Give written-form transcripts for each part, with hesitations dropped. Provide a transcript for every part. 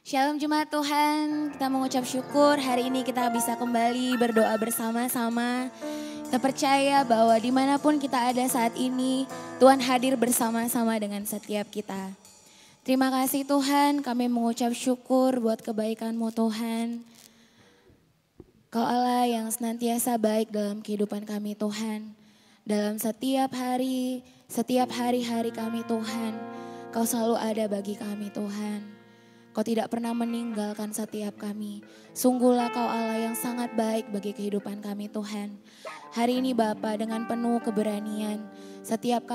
Shalom Jemaat Tuhan, kita mengucap syukur hari ini kita bisa kembali berdoa bersama-sama. Kita percaya bahwa dimanapun kita ada saat ini, Tuhan hadir bersama-sama dengan setiap kita. Terima kasih Tuhan, kami mengucap syukur buat kebaikan-Mu Tuhan. Kau Allah yang senantiasa baik dalam kehidupan kami Tuhan. Dalam setiap hari-hari kami Tuhan, Kau selalu ada bagi kami Tuhan. Kau tidak pernah meninggalkan setiap kami. Sungguhlah Kau Allah yang sangat baik bagi kehidupan kami Tuhan. Hari ini Bapa dengan penuh keberanian, setiap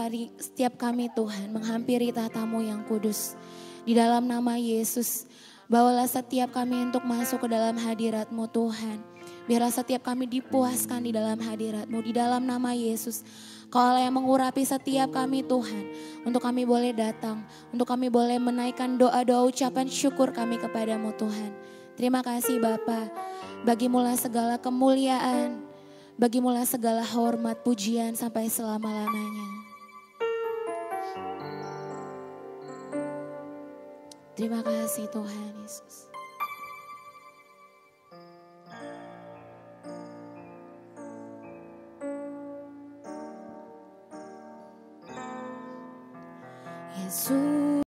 kami Tuhan menghampiri tahta-Mu yang kudus. Di dalam nama Yesus, bawalah setiap kami untuk masuk ke dalam hadirat-Mu Tuhan. Biarlah setiap kami dipuaskan di dalam hadirat-Mu, di dalam nama Yesus. Kau Allah yang mengurapi setiap kami Tuhan, untuk kami boleh datang, untuk kami boleh menaikkan doa-doa ucapan syukur kami kepadamu Tuhan. Terima kasih Bapa, bagimulah segala kemuliaan, bagimulah segala hormat pujian sampai selama-lamanya. Terima kasih Tuhan Yesus. Yesus.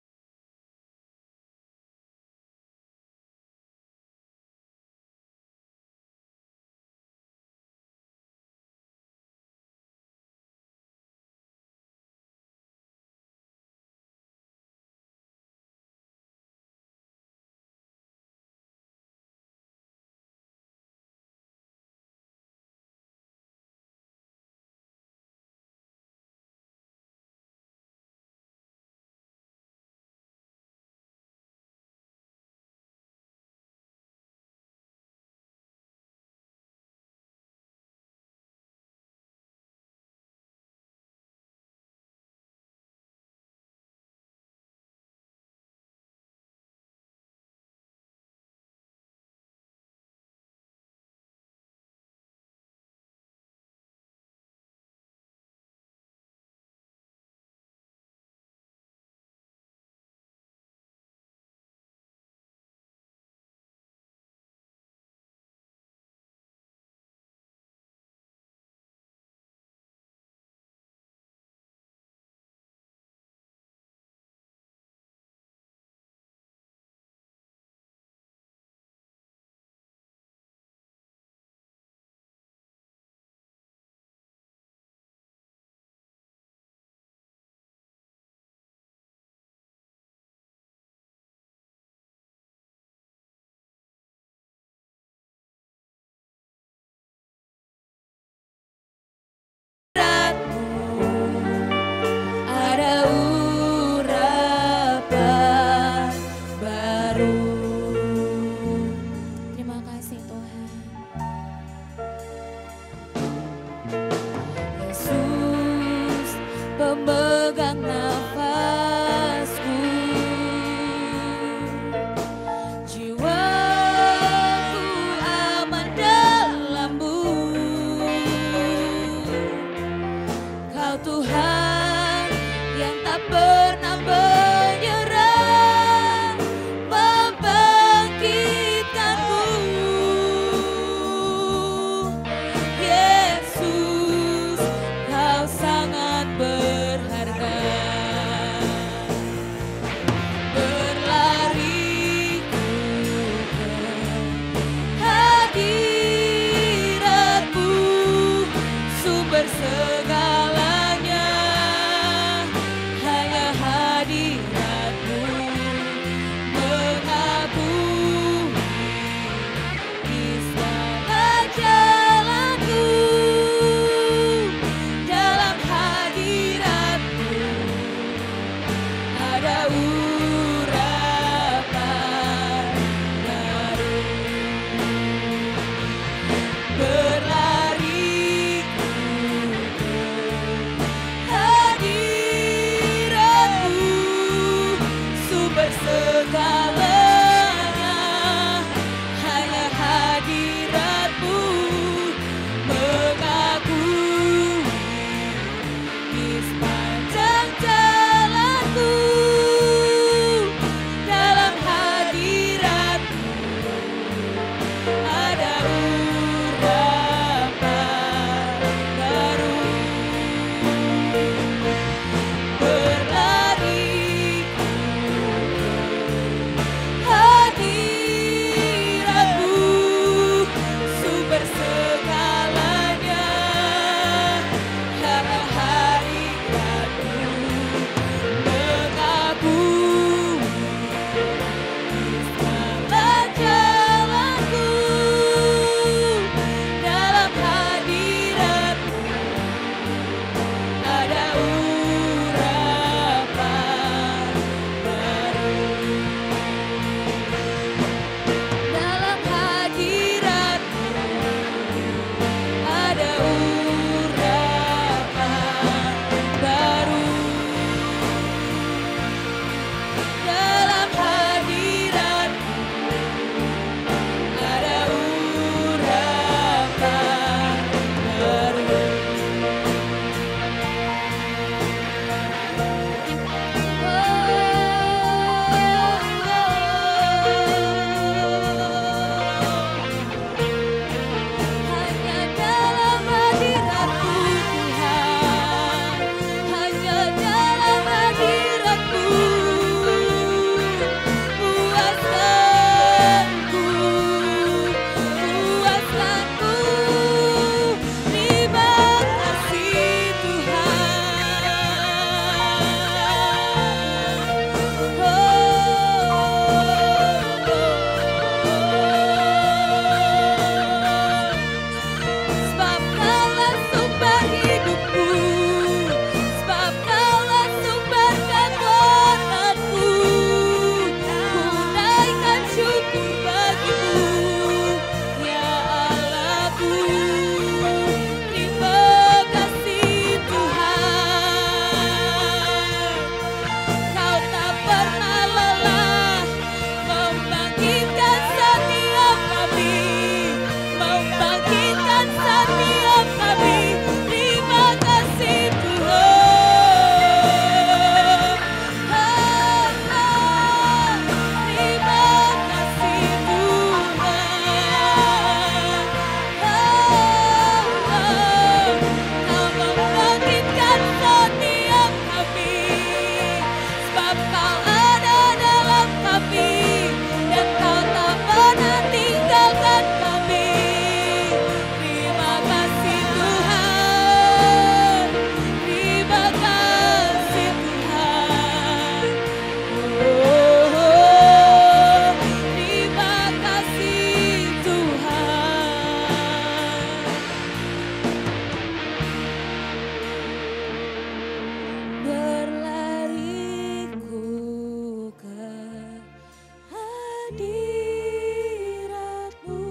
hadirat-Mu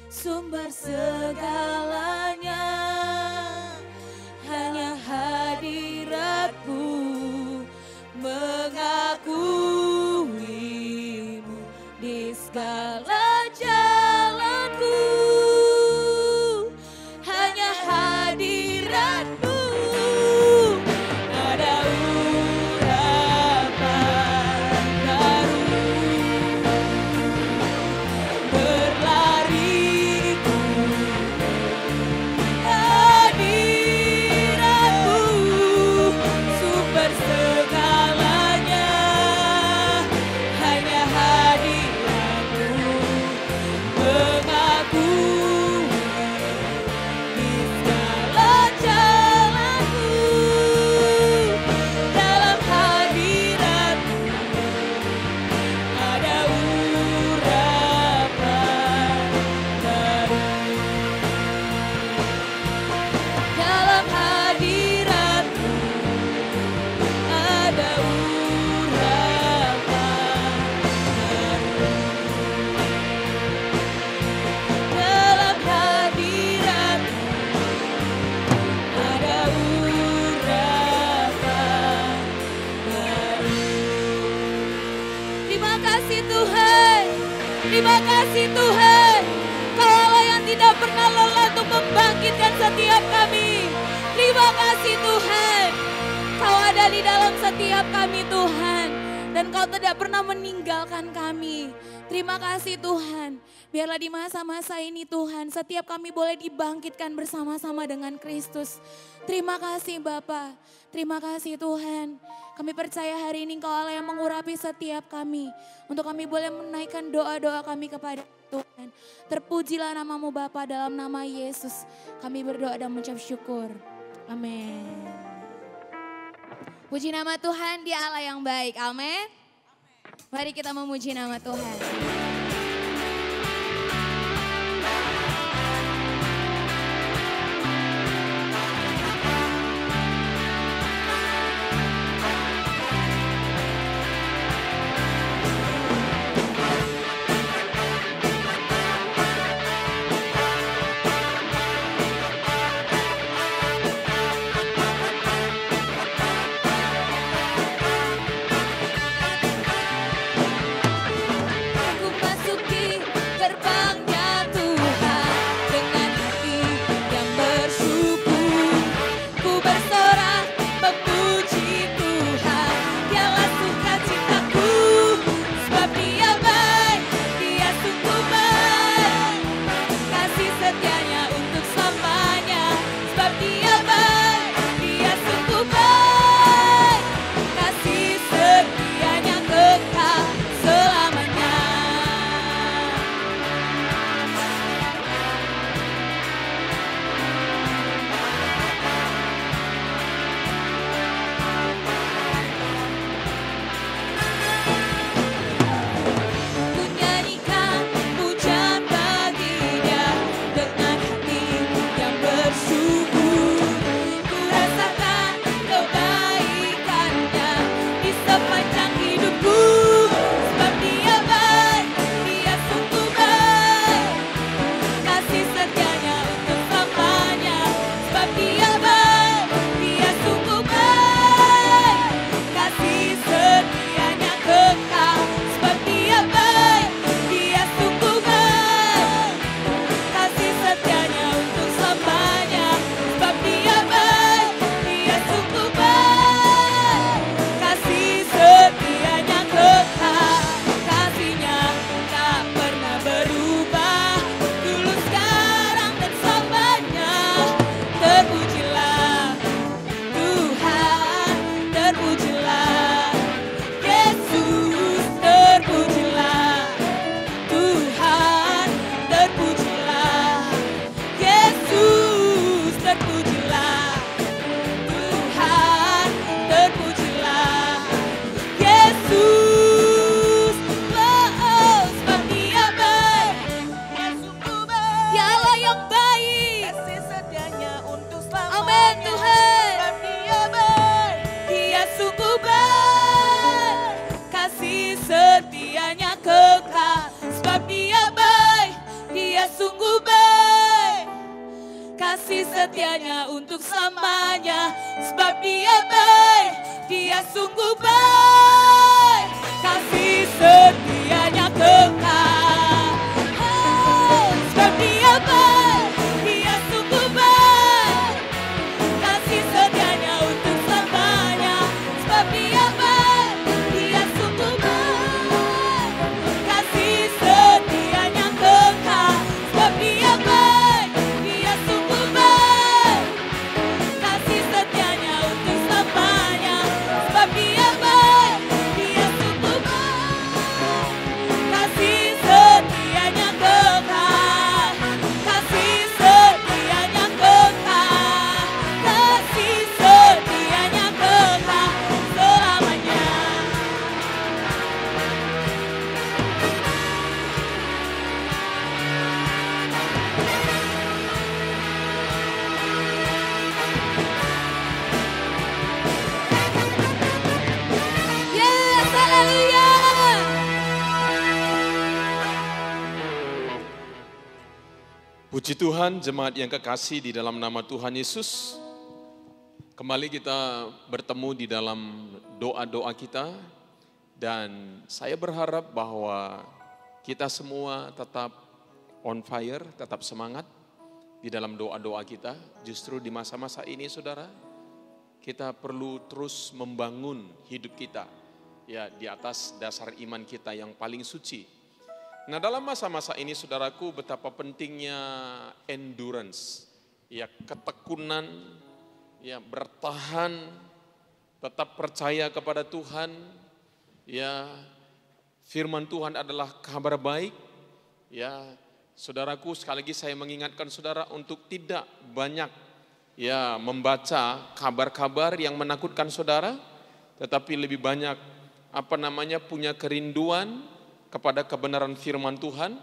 sumber segalanya, hanya hadirat-Mu mengakuimu di segala jalanku, hanya hadirat-Mu ada urapan baru, berlariku hadirat-Mu sumber segalanya, hanya hadirat-Mu mengakui di segala jalanku, dalam hadirat-Mu ada urapan baru, dalam hadirat-Mu ada urapan baru, dalam hadirat-Mu ada urapan baru. Terima kasih Tuhan, terima kasih Tuhan, Kau Allah yang tidak pernah lelah untuk membangkitkan setiap kami. Terima kasih Tuhan, Kau ada di dalam setiap kami Tuhan, dan Kau tidak pernah meninggalkan kami. Terima kasih Tuhan, biarlah di masa-masa ini Tuhan, setiap kami boleh dibangkitkan bersama-sama dengan Kristus. Terima kasih Bapa, terima kasih Tuhan. Kami percaya hari ini Kau Allah yang mengurapi setiap kami, untuk kami boleh menaikkan doa-doa kami kepada Tuhan. Terpujilah nama-Mu Bapa, dalam nama Yesus kami berdoa dan mengucap syukur. Amin. Puji nama Tuhan, Dia Allah yang baik. Amin. Mari kita memuji nama Tuhan. Aku masuki gerbangnya Tuhan dengan hati yang bersyukur. Ku bersorak memuji Tuhan, Dialah sukacitaku. Sebab Dia baik, Dia sungguh baik, kasih setianya untuk selamanya. Sebab Dia baik, Dia sungguh baik, kasih setianya kekal selamanya. Ku nyanyikan pujian bagi Dia dengan hati yang bersyukur. Ku rasakan kebaikannya di sepanjang hidupku. Sebab Dia baik, Dia sungguh baik, kasih setianya untuk selamanya. Sebab Dia baik, Dia sungguh baik, kasih setianya kekal. Sebab Dia baik, Dia sungguh baik, kasih setianya untuk selamanya. Sebab Dia baik, Dia sungguh baik, kasih setianya kekal. Kasih-Nya tak pernah berubah, dulu, sekarang, dan selamanya. Terpujilah Tuhan, terpujilah Yesus, terpujilah Tuhan, terpujilah Yesus, terpujilah Tuhan, terpujilah Yesus. Oh, sebab Dia baik, Dia sungguh baik, Dia Allah yang baik, kasih setianya untuk selamanya. Amin Tuhan. Sebab Dia baik, Dia sungguh baik, kasih setianya ke setianya untuk selamanya. Sebab Dia baik, Dia sungguh baik, kasih setianya kekal. Sebab Dia baik, Dia sungguh baik, kasih setianya untuk selamanya. Sebab Dia baik, Dia sungguh baik, kasih setianya kekal. Sebab Dia baik, Dia sungguh baik, kasih setianya untuk selamanya. Sebab Dia baik, Dia sungguh baik, kasih setianya kekal. Kasih setianya kekal, kasih setianya kekal selamanya. Yes, haleluya. Puji Tuhan, jemaat yang kekasih di dalam nama Tuhan Yesus. Kembali kita bertemu di dalam doa-doa kita. Dan saya berharap bahwa kita semua tetap on fire, tetap semangat di dalam doa-doa kita. Justru di masa-masa ini saudara, kita perlu terus membangun hidup kita ya di atas dasar iman kita yang paling suci. Nah, dalam masa-masa ini saudaraku, betapa pentingnya endurance, ya ketekunan, ya bertahan, tetap percaya kepada Tuhan. Ya, firman Tuhan adalah kabar baik. Ya, saudaraku, sekali lagi saya mengingatkan saudara untuk tidak banyak ya membaca kabar-kabar yang menakutkan saudara, tetapi lebih banyak punya kerinduan kepada kebenaran firman Tuhan.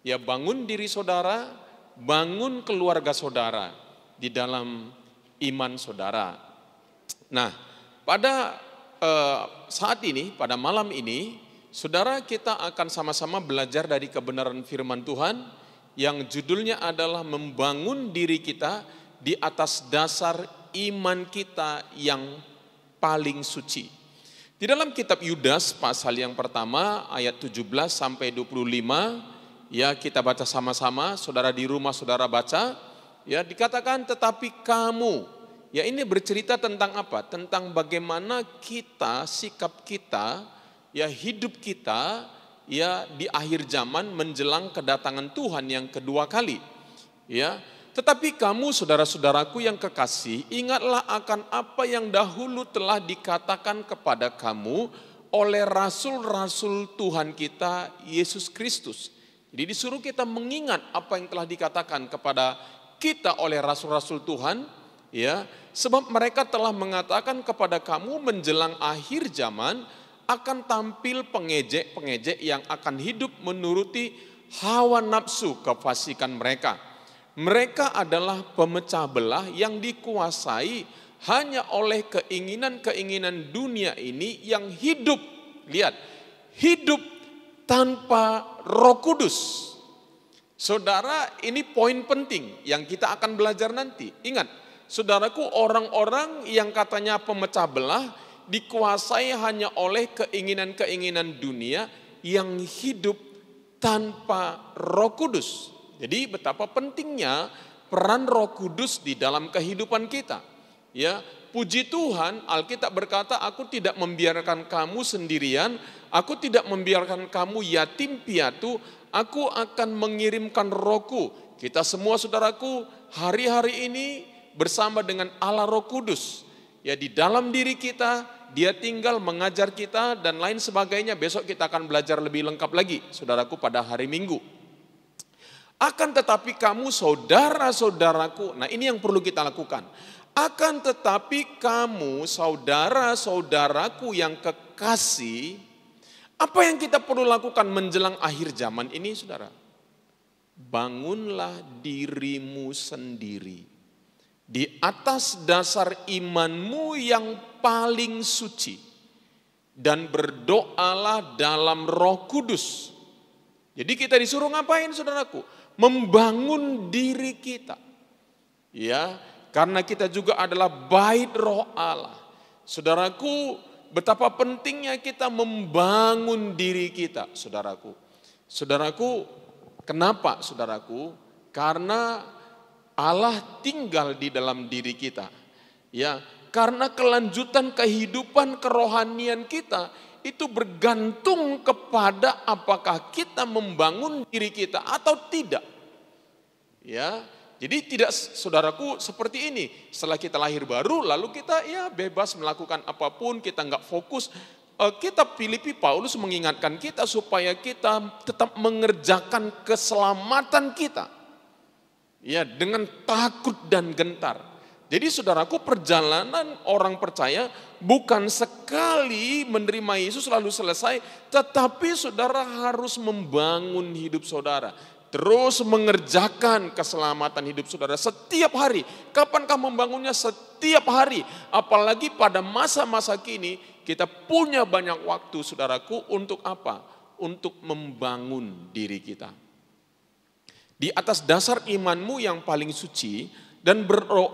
Ya, bangun diri saudara, bangun keluarga saudara di dalam iman saudara. Nah, pada saat ini, pada malam ini, saudara, kita akan sama-sama belajar dari kebenaran firman Tuhan yang judulnya adalah membangun diri kita di atas dasar iman kita yang paling suci. Di dalam kitab Yudas pasal yang pertama ayat 17 sampai 25, ya kita baca sama-sama, saudara di rumah saudara baca, ya dikatakan tetapi kamu. Ya, ini bercerita tentang apa? Tentang bagaimana kita, sikap kita, ya hidup kita, ya di akhir zaman menjelang kedatangan Tuhan yang kedua kali. Ya, tetapi kamu saudara-saudaraku yang kekasih, ingatlah akan apa yang dahulu telah dikatakan kepada kamu oleh rasul-rasul Tuhan kita Yesus Kristus. Jadi disuruh kita mengingat apa yang telah dikatakan kepada kita oleh rasul-rasul Tuhan, ya, sebab mereka telah mengatakan kepada kamu menjelang akhir zaman akan tampil pengejek-pengejek yang akan hidup menuruti hawa nafsu kefasikan mereka. Mereka adalah pemecah belah yang dikuasai hanya oleh keinginan-keinginan dunia ini yang hidup. Lihat, hidup tanpa Roh Kudus. Saudara, ini poin penting yang kita akan belajar nanti. Ingat, saudaraku, orang-orang yang katanya pemecah belah dikuasai hanya oleh keinginan-keinginan dunia yang hidup tanpa Roh Kudus. Jadi betapa pentingnya peran Roh Kudus di dalam kehidupan kita. Ya, puji Tuhan, Alkitab berkata, aku tidak membiarkan kamu sendirian, aku tidak membiarkan kamu yatim piatu, aku akan mengirimkan Rohku. Kita semua saudaraku, hari-hari ini bersama dengan Allah Roh Kudus. Ya, di dalam diri kita, Dia tinggal mengajar kita dan lain sebagainya. Besok kita akan belajar lebih lengkap lagi, saudaraku, pada hari Minggu. Akan tetapi kamu saudara-saudaraku, nah ini yang perlu kita lakukan. Akan tetapi kamu saudara-saudaraku yang kekasih, apa yang kita perlu lakukan menjelang akhir zaman ini, saudara? Bangunlah dirimu sendiri di atas dasar imanmu yang paling suci dan berdoalah dalam Roh Kudus. Jadi kita disuruh ngapain, saudaraku? Membangun diri kita. Ya, karena kita juga adalah bait Roh Allah. Saudaraku, betapa pentingnya kita membangun diri kita, saudaraku. Saudaraku, kenapa saudaraku? Karena Allah tinggal di dalam diri kita. Ya, karena kelanjutan kehidupan kerohanian kita itu bergantung kepada apakah kita membangun diri kita atau tidak. Ya, jadi tidak, saudaraku, seperti ini. Setelah kita lahir baru, lalu kita ya bebas melakukan apapun, kita nggak fokus. Kitab Filipi Paulus mengingatkan kita supaya kita tetap mengerjakan keselamatan kita. Ya, dengan takut dan gentar. Jadi saudaraku, perjalanan orang percaya bukan sekali menerima Yesus lalu selesai, tetapi saudara harus membangun hidup saudara. Terus mengerjakan keselamatan hidup saudara setiap hari. Kapankah membangunnya? Setiap hari. Apalagi pada masa-masa kini kita punya banyak waktu, saudaraku, untuk apa? Untuk membangun diri kita. Di atas dasar imanmu yang paling suci, dan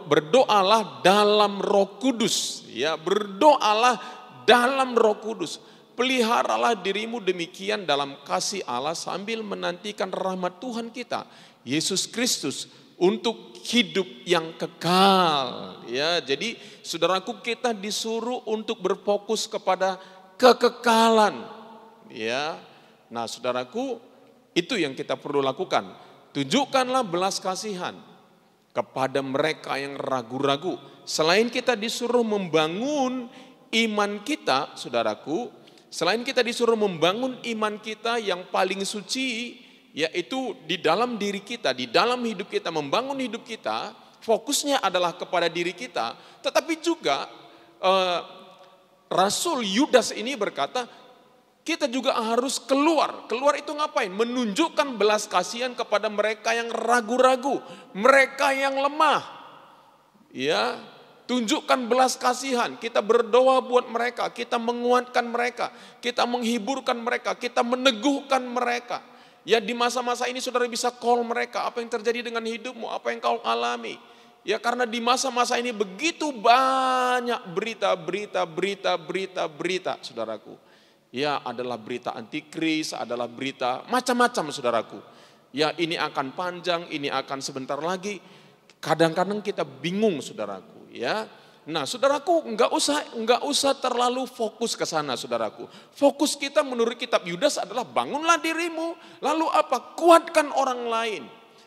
berdoalah dalam Roh Kudus. Ya, berdoalah dalam Roh Kudus. Peliharalah dirimu demikian dalam kasih Allah sambil menantikan rahmat Tuhan kita, Yesus Kristus, untuk hidup yang kekal. Ya, jadi saudaraku, kita disuruh untuk berfokus kepada kekekalan. Ya, nah saudaraku, itu yang kita perlu lakukan. Tunjukkanlah belas kasihan kepada mereka yang ragu-ragu. Selain kita disuruh membangun iman kita, saudaraku, selain kita disuruh membangun iman kita yang paling suci, yaitu di dalam diri kita, di dalam hidup kita, membangun hidup kita, fokusnya adalah kepada diri kita. Tetapi juga Rasul Yudas ini berkata, kita juga harus keluar. Keluar itu ngapain? Menunjukkan belas kasihan kepada mereka yang ragu-ragu, mereka yang lemah. Ya, tunjukkan belas kasihan, kita berdoa buat mereka, kita menguatkan mereka, kita menghiburkan mereka, kita meneguhkan mereka. Ya, di masa-masa ini saudara bisa call mereka, apa yang terjadi dengan hidupmu, apa yang kau alami. Ya, karena di masa-masa ini begitu banyak berita, saudaraku. Ya, adalah berita antikris, adalah berita macam-macam, saudaraku. Ya, ini akan panjang, ini akan sebentar lagi. Kadang-kadang kita bingung, saudaraku. Ya, nah saudaraku, enggak usah terlalu fokus ke sana, saudaraku. Fokus kita menurut kitab Yudas adalah bangunlah dirimu, lalu apa? Kuatkan orang lain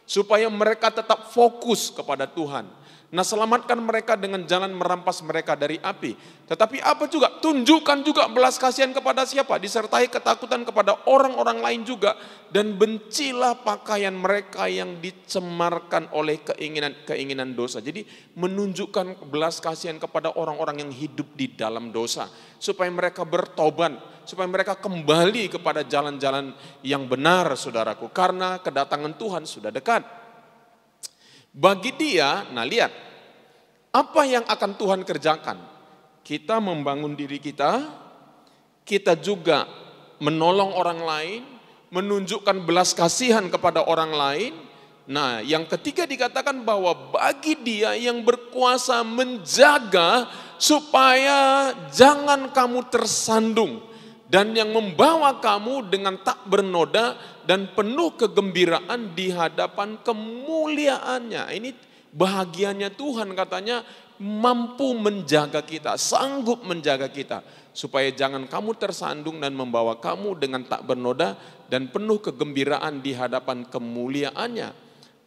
supaya mereka tetap fokus kepada Tuhan. Nah, selamatkan mereka dengan jalan merampas mereka dari api. Tetapi apa juga? Tunjukkan juga belas kasihan kepada siapa? Disertai ketakutan kepada orang-orang lain juga. Dan bencilah pakaian mereka yang dicemarkan oleh keinginan dosa. Jadi menunjukkan belas kasihan kepada orang-orang yang hidup di dalam dosa. Supaya mereka bertobat, supaya mereka kembali kepada jalan-jalan yang benar, saudaraku. Karena kedatangan Tuhan sudah dekat. Bagi dia, nah lihat, apa yang akan Tuhan kerjakan? Kita membangun diri kita, kita juga menolong orang lain, menunjukkan belas kasihan kepada orang lain. Nah, yang ketiga dikatakan bahwa bagi dia yang berkuasa menjaga supaya jangan kamu tersandung, dan yang membawa kamu dengan tak bernoda dan penuh kegembiraan di hadapan kemuliaannya. Ini bahagianya Tuhan, katanya mampu menjaga kita, sanggup menjaga kita. Supaya jangan kamu tersandung dan membawa kamu dengan tak bernoda dan penuh kegembiraan di hadapan kemuliaannya.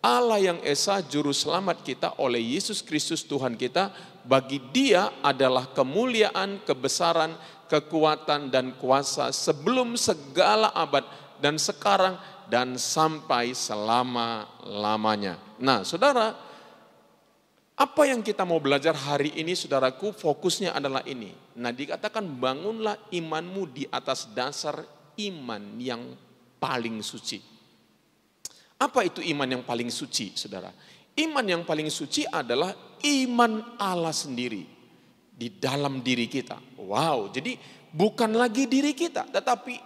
Allah yang Esa Juru Selamat kita oleh Yesus Kristus Tuhan kita, bagi dia adalah kemuliaan, kebesaran, kekuatan dan kuasa sebelum segala abad dan sekarang dan sampai selama-lamanya. Nah, saudara, apa yang kita mau belajar hari ini, saudaraku, fokusnya adalah ini. Nah, dikatakan bangunlah imanmu di atas dasar iman yang paling suci. Apa itu iman yang paling suci, saudara? Iman yang paling suci adalah iman Allah sendiri di dalam diri kita. Wow, jadi bukan lagi diri kita, tetapi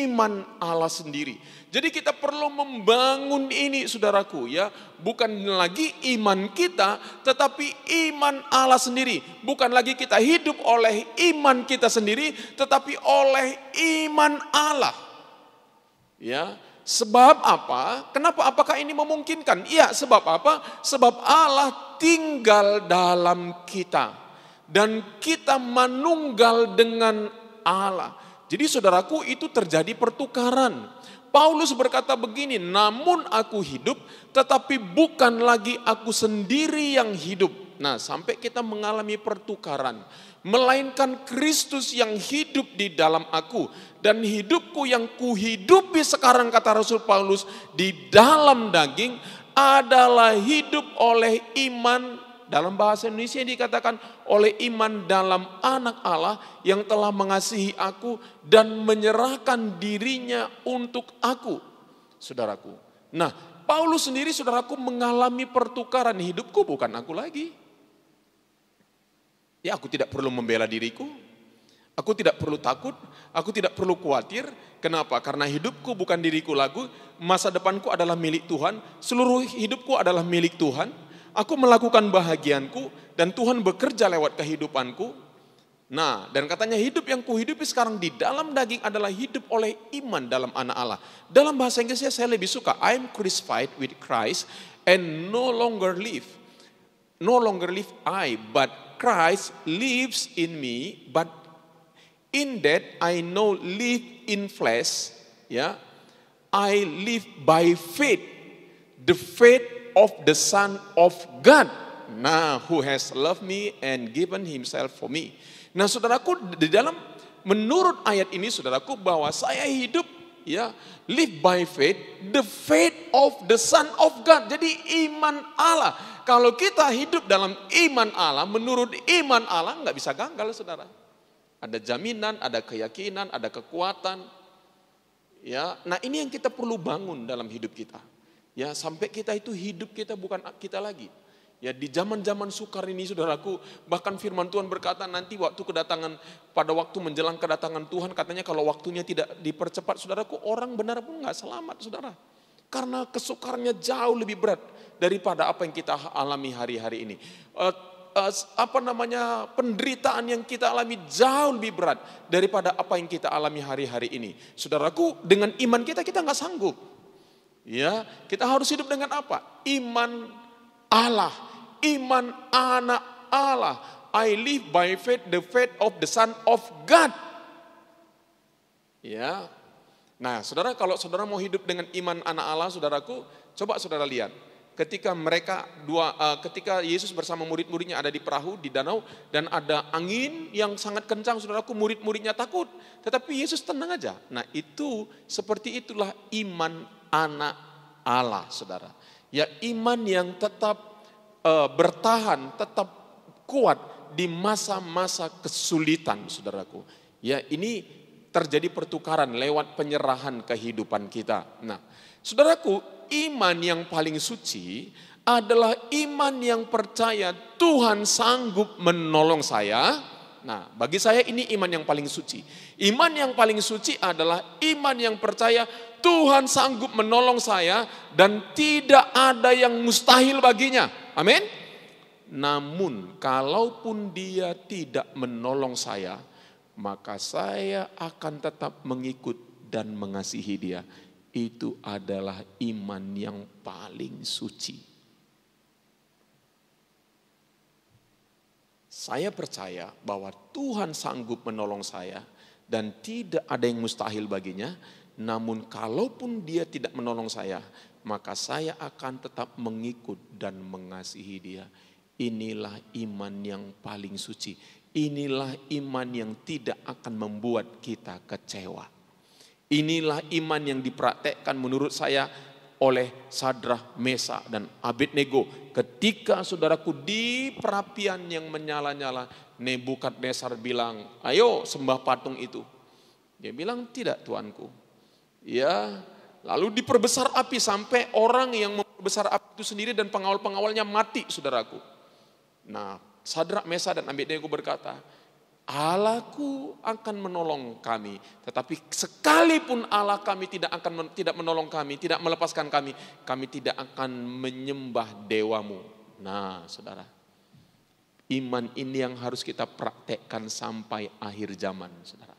iman Allah sendiri. Jadi kita perlu membangun ini saudaraku ya. Bukan lagi iman kita, tetapi iman Allah sendiri. Bukan lagi kita hidup oleh iman kita sendiri, tetapi oleh iman Allah. Ya, sebab apa? Kenapa? Apakah ini memungkinkan? Iya, sebab apa? Sebab Allah tinggal dalam kita. Dan kita manunggal dengan Allah. Jadi saudaraku, itu terjadi pertukaran. Paulus berkata begini, namun aku hidup tetapi bukan lagi aku sendiri yang hidup. Nah, sampai kita mengalami pertukaran. Melainkan Kristus yang hidup di dalam aku. Dan hidupku yang kuhidupi sekarang, kata Rasul Paulus, di dalam daging adalah hidup oleh iman. Dalam bahasa Indonesia dikatakan oleh iman dalam anak Allah yang telah mengasihi aku dan menyerahkan dirinya untuk aku. Saudaraku. Nah, Paulus sendiri saudaraku mengalami pertukaran. Hidupku bukan aku lagi. Ya, aku tidak perlu membela diriku. Aku tidak perlu takut. Aku tidak perlu khawatir. Kenapa? Karena hidupku bukan diriku lagi. Masa depanku adalah milik Tuhan. Seluruh hidupku adalah milik Tuhan. Aku melakukan bahagianku dan Tuhan bekerja lewat kehidupanku. Nah, dan katanya hidup yang kuhidupi sekarang di dalam daging adalah hidup oleh iman dalam anak Allah. Dalam bahasa Inggrisnya saya lebih suka, I am crucified with Christ and no longer live I, but Christ lives in me, but in that I know live in flesh, ya. I live by faith, the faith of the Son of God, nah, who has loved me and given himself for me. Nah, saudaraku, di dalam menurut ayat ini saudaraku bahwa saya hidup ya live by faith, the faith of the Son of God. Jadi iman Allah. Kalau kita hidup dalam iman Allah, menurut iman Allah nggak bisa gagal, saudara. Ada jaminan, ada keyakinan, ada kekuatan. Ya, nah ini yang kita perlu bangun dalam hidup kita. Ya, sampai kita itu hidup kita bukan kita lagi. Ya, di zaman-zaman sukar ini saudaraku, bahkan firman Tuhan berkata nanti waktu kedatangan, pada waktu menjelang kedatangan Tuhan, katanya kalau waktunya tidak dipercepat saudaraku, orang benar pun nggak selamat saudara. Karena kesukarannya jauh lebih berat daripada apa yang kita alami hari-hari ini. Penderitaan yang kita alami jauh lebih berat daripada apa yang kita alami hari-hari ini. Saudaraku, dengan iman kita nggak sanggup. Ya, kita harus hidup dengan apa? Iman Allah, iman anak Allah. I live by faith, the faith of the Son of God. Ya. Nah, saudara, kalau saudara mau hidup dengan iman anak Allah, saudaraku, coba saudara lihat. Ketika ketika Yesus bersama murid-muridnya ada di perahu di danau dan ada angin yang sangat kencang, saudaraku, murid-muridnya takut. Tetapi Yesus tenang aja. Nah, itu seperti itulah iman anak Allah, saudara. Ya, iman yang tetap bertahan, tetap kuat di masa-masa kesulitan, saudaraku. Ya, ini terjadi pertukaran lewat penyerahan kehidupan kita. Nah, saudaraku, iman yang paling suci adalah iman yang percaya Tuhan sanggup menolong saya. Nah, bagi saya ini iman yang paling suci. Iman yang paling suci adalah iman yang percaya Tuhan sanggup menolong saya dan tidak ada yang mustahil baginya. Amin. Namun kalaupun dia tidak menolong saya, maka saya akan tetap mengikut dan mengasihi dia. Itu adalah iman yang paling suci. Saya percaya bahwa Tuhan sanggup menolong saya dan tidak ada yang mustahil baginya. Namun kalaupun dia tidak menolong saya, maka saya akan tetap mengikut dan mengasihi dia. Inilah iman yang paling suci. Inilah iman yang tidak akan membuat kita kecewa. Inilah iman yang dipraktekkan menurut saya oleh Sadrah, Mesa, dan Abednego. Ketika saudaraku di perapian yang menyala-nyala, Nebukadnezar bilang, ayo sembah patung itu. Dia bilang, tidak tuanku. Ya, lalu diperbesar api sampai orang yang memperbesar api itu sendiri dan pengawal-pengawalnya mati, saudaraku. Nah, Sadrah, Mesa, dan Abednego berkata, Allahku akan menolong kami. Tetapi sekalipun Allah kami tidak menolong kami, tidak melepaskan kami tidak akan menyembah dewamu. Nah, saudara, iman ini yang harus kita praktekkan sampai akhir zaman, saudara.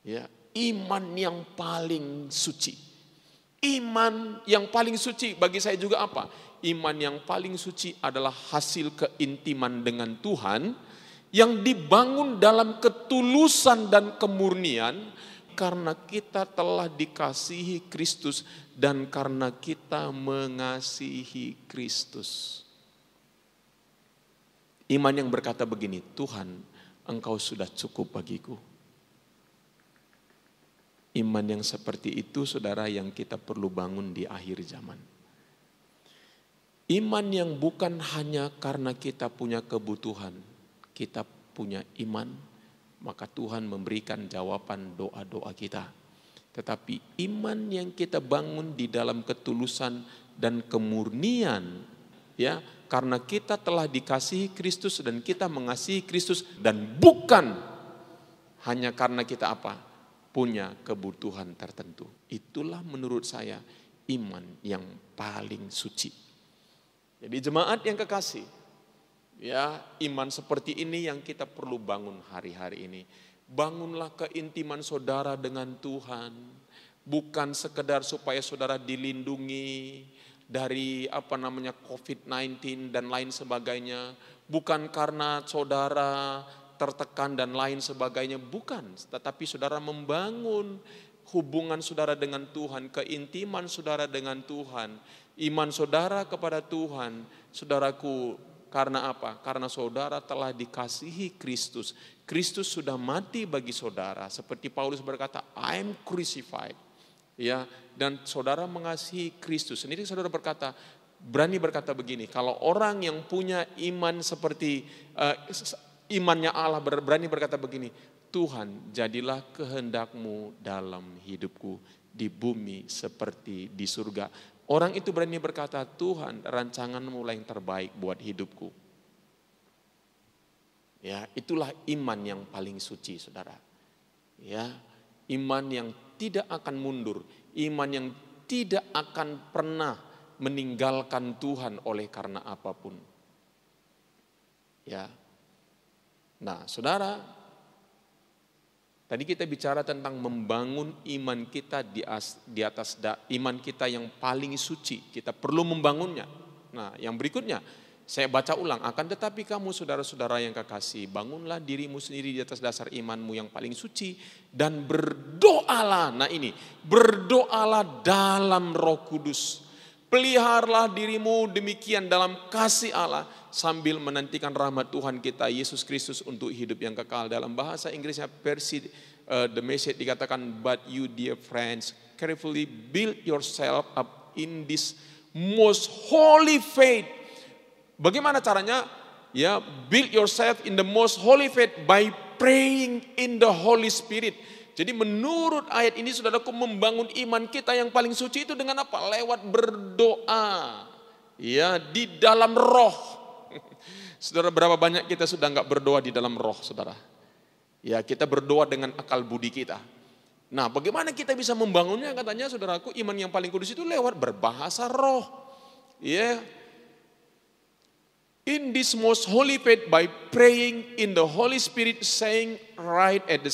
Ya, iman yang paling suci. Iman yang paling suci bagi saya juga apa? Iman yang paling suci adalah hasil keintiman dengan Tuhan yang dibangun dalam ketulusan dan kemurnian karena kita telah dikasihi Kristus dan karena kita mengasihi Kristus. Iman yang berkata begini, Tuhan, Engkau sudah cukup bagiku. Iman yang seperti itu, saudara, yang kita perlu bangun di akhir zaman. Iman yang bukan hanya karena kita punya kebutuhan, kita punya iman, maka Tuhan memberikan jawaban doa-doa kita. Tetapi iman yang kita bangun di dalam ketulusan dan kemurnian, ya, karena kita telah dikasihi Kristus dan kita mengasihi Kristus, dan bukan hanya karena kita apa? Punya kebutuhan tertentu. Itulah menurut saya iman yang paling suci. Jadi jemaat yang kekasih, ya, iman seperti ini yang kita perlu bangun hari-hari ini. Bangunlah keintiman saudara dengan Tuhan. Bukan sekedar supaya saudara dilindungi dari COVID-19 dan lain sebagainya. Bukan karena saudara tertekan dan lain sebagainya. Bukan. Tetapi saudara membangun hubungan saudara dengan Tuhan. Keintiman saudara dengan Tuhan. Iman saudara kepada Tuhan. Saudaraku, karena apa? Karena saudara telah dikasihi Kristus. Kristus sudah mati bagi saudara. Seperti Paulus berkata, I am crucified. Ya, dan saudara mengasihi Kristus. Sendiri saudara berkata, berani berkata begini, kalau orang yang punya iman seperti imannya Allah, berani berkata begini, Tuhan, jadilah kehendakmu dalam hidupku di bumi seperti di surga. Orang itu berani berkata, Tuhan, rancanganmu lah yang terbaik buat hidupku. Ya, itulah iman yang paling suci, saudara. Ya, iman yang tidak akan mundur, iman yang tidak akan pernah meninggalkan Tuhan oleh karena apapun. Ya. Nah, saudara, tadi kita bicara tentang membangun iman kita di atas iman kita yang paling suci. Kita perlu membangunnya. Nah, yang berikutnya, saya baca ulang. Akan tetapi kamu saudara-saudara yang kekasih, bangunlah dirimu sendiri di atas dasar imanmu yang paling suci. Dan berdoalah, nah ini, berdoalah dalam Roh Kudus. Peliharalah dirimu demikian dalam kasih Allah, sambil menantikan rahmat Tuhan kita Yesus Kristus untuk hidup yang kekal. Dalam bahasa Inggrisnya versi The Message dikatakan, but you dear friends, carefully build yourself up in this most holy faith. Bagaimana caranya? Ya, build yourself in the most holy faith by praying in the Holy Spirit. Jadi menurut ayat ini, saudaraku, membangun iman kita yang paling suci itu dengan apa? Lewat berdoa. Ya, di dalam roh. Saudara, berapa banyak kita sudah enggak berdoa di dalam roh, saudara? Ya, kita berdoa dengan akal budi kita. Nah, bagaimana kita bisa membangunnya? Katanya, saudaraku, iman yang paling kudus itu lewat berbahasa roh. Ya. In this most holy faith by praying in the Holy Spirit, staying right at the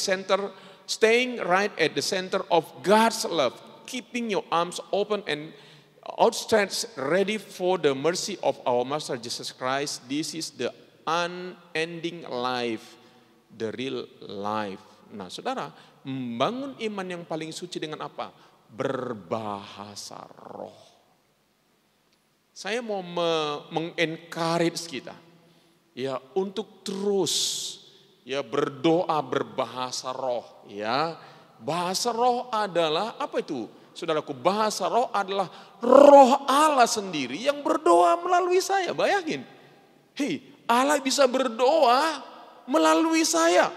center of God's love, keeping your arms open and outstretched, ready for the mercy of our Master Jesus Christ. This is the unending life, the real life. Nah, saudara, membangun iman yang paling suci dengan apa? Berbahasa roh. Saya mau mengencourage kita, ya, untuk terus, ya, berdoa berbahasa roh. Ya, bahasa roh adalah apa itu, saudaraku? Bahasa roh adalah Roh Allah sendiri yang berdoa melalui saya. Bayangin, hei, Allah bisa berdoa melalui saya.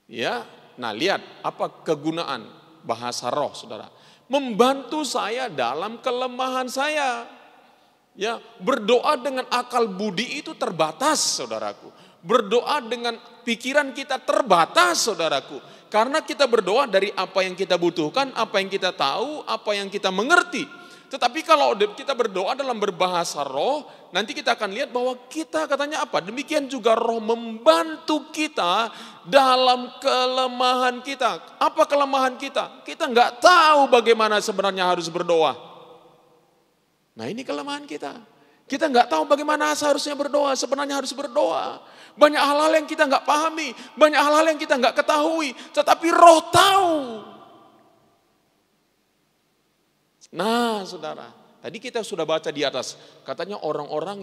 Ya, nah lihat apa kegunaan bahasa roh, saudara. Membantu saya dalam kelemahan saya. Ya, berdoa dengan akal budi itu terbatas, saudaraku. Berdoa dengan pikiran kita terbatas, saudaraku. Karena kita berdoa dari apa yang kita butuhkan, apa yang kita tahu, apa yang kita mengerti. Tetapi kalau kita berdoa dalam berbahasa roh, nanti kita akan lihat bahwa kita katanya apa? Demikian juga roh membantu kita dalam kelemahan kita. Apa kelemahan kita? Kita nggak tahu bagaimana sebenarnya harus berdoa. Nah ini kelemahan kita. Kita nggak tahu bagaimana seharusnya berdoa, sebenarnya harus berdoa. Banyak hal-hal yang kita nggak pahami, banyak hal-hal yang kita nggak ketahui, tetapi roh tahu. Nah saudara, tadi kita sudah baca di atas, katanya orang-orang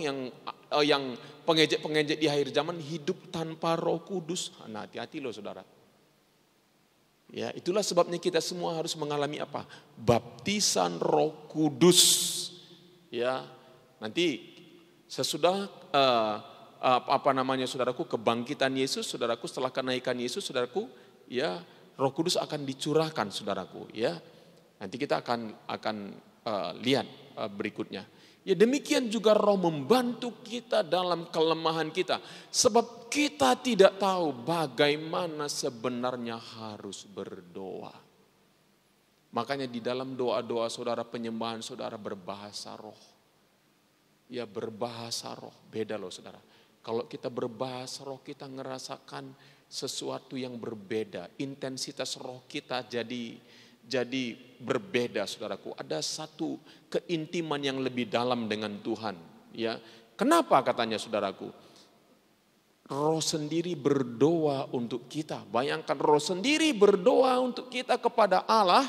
yang pengejek-pengejek di akhir zaman hidup tanpa Roh Kudus. Nah hati-hati loh saudara. Ya itulah sebabnya kita semua harus mengalami apa? Baptisan Roh Kudus. Ya nanti sesudah saudaraku, kebangkitan Yesus, saudaraku, setelah kenaikan Yesus, saudaraku, ya Roh Kudus akan dicurahkan, saudaraku, ya. Nanti kita akan lihat berikutnya. Ya demikian juga roh membantu kita dalam kelemahan kita. Sebab kita tidak tahu bagaimana sebenarnya harus berdoa. Makanya di dalam doa-doa saudara, penyembahan saudara berbahasa roh. Ya berbahasa roh, beda loh saudara. Kalau kita berbahasa roh kita ngerasakan sesuatu yang berbeda. Intensitas roh kita jadi berbeda saudaraku. Ada satu keintiman yang lebih dalam dengan Tuhan. Ya, kenapa katanya saudaraku? Roh sendiri berdoa untuk kita. Bayangkan roh sendiri berdoa untuk kita kepada Allah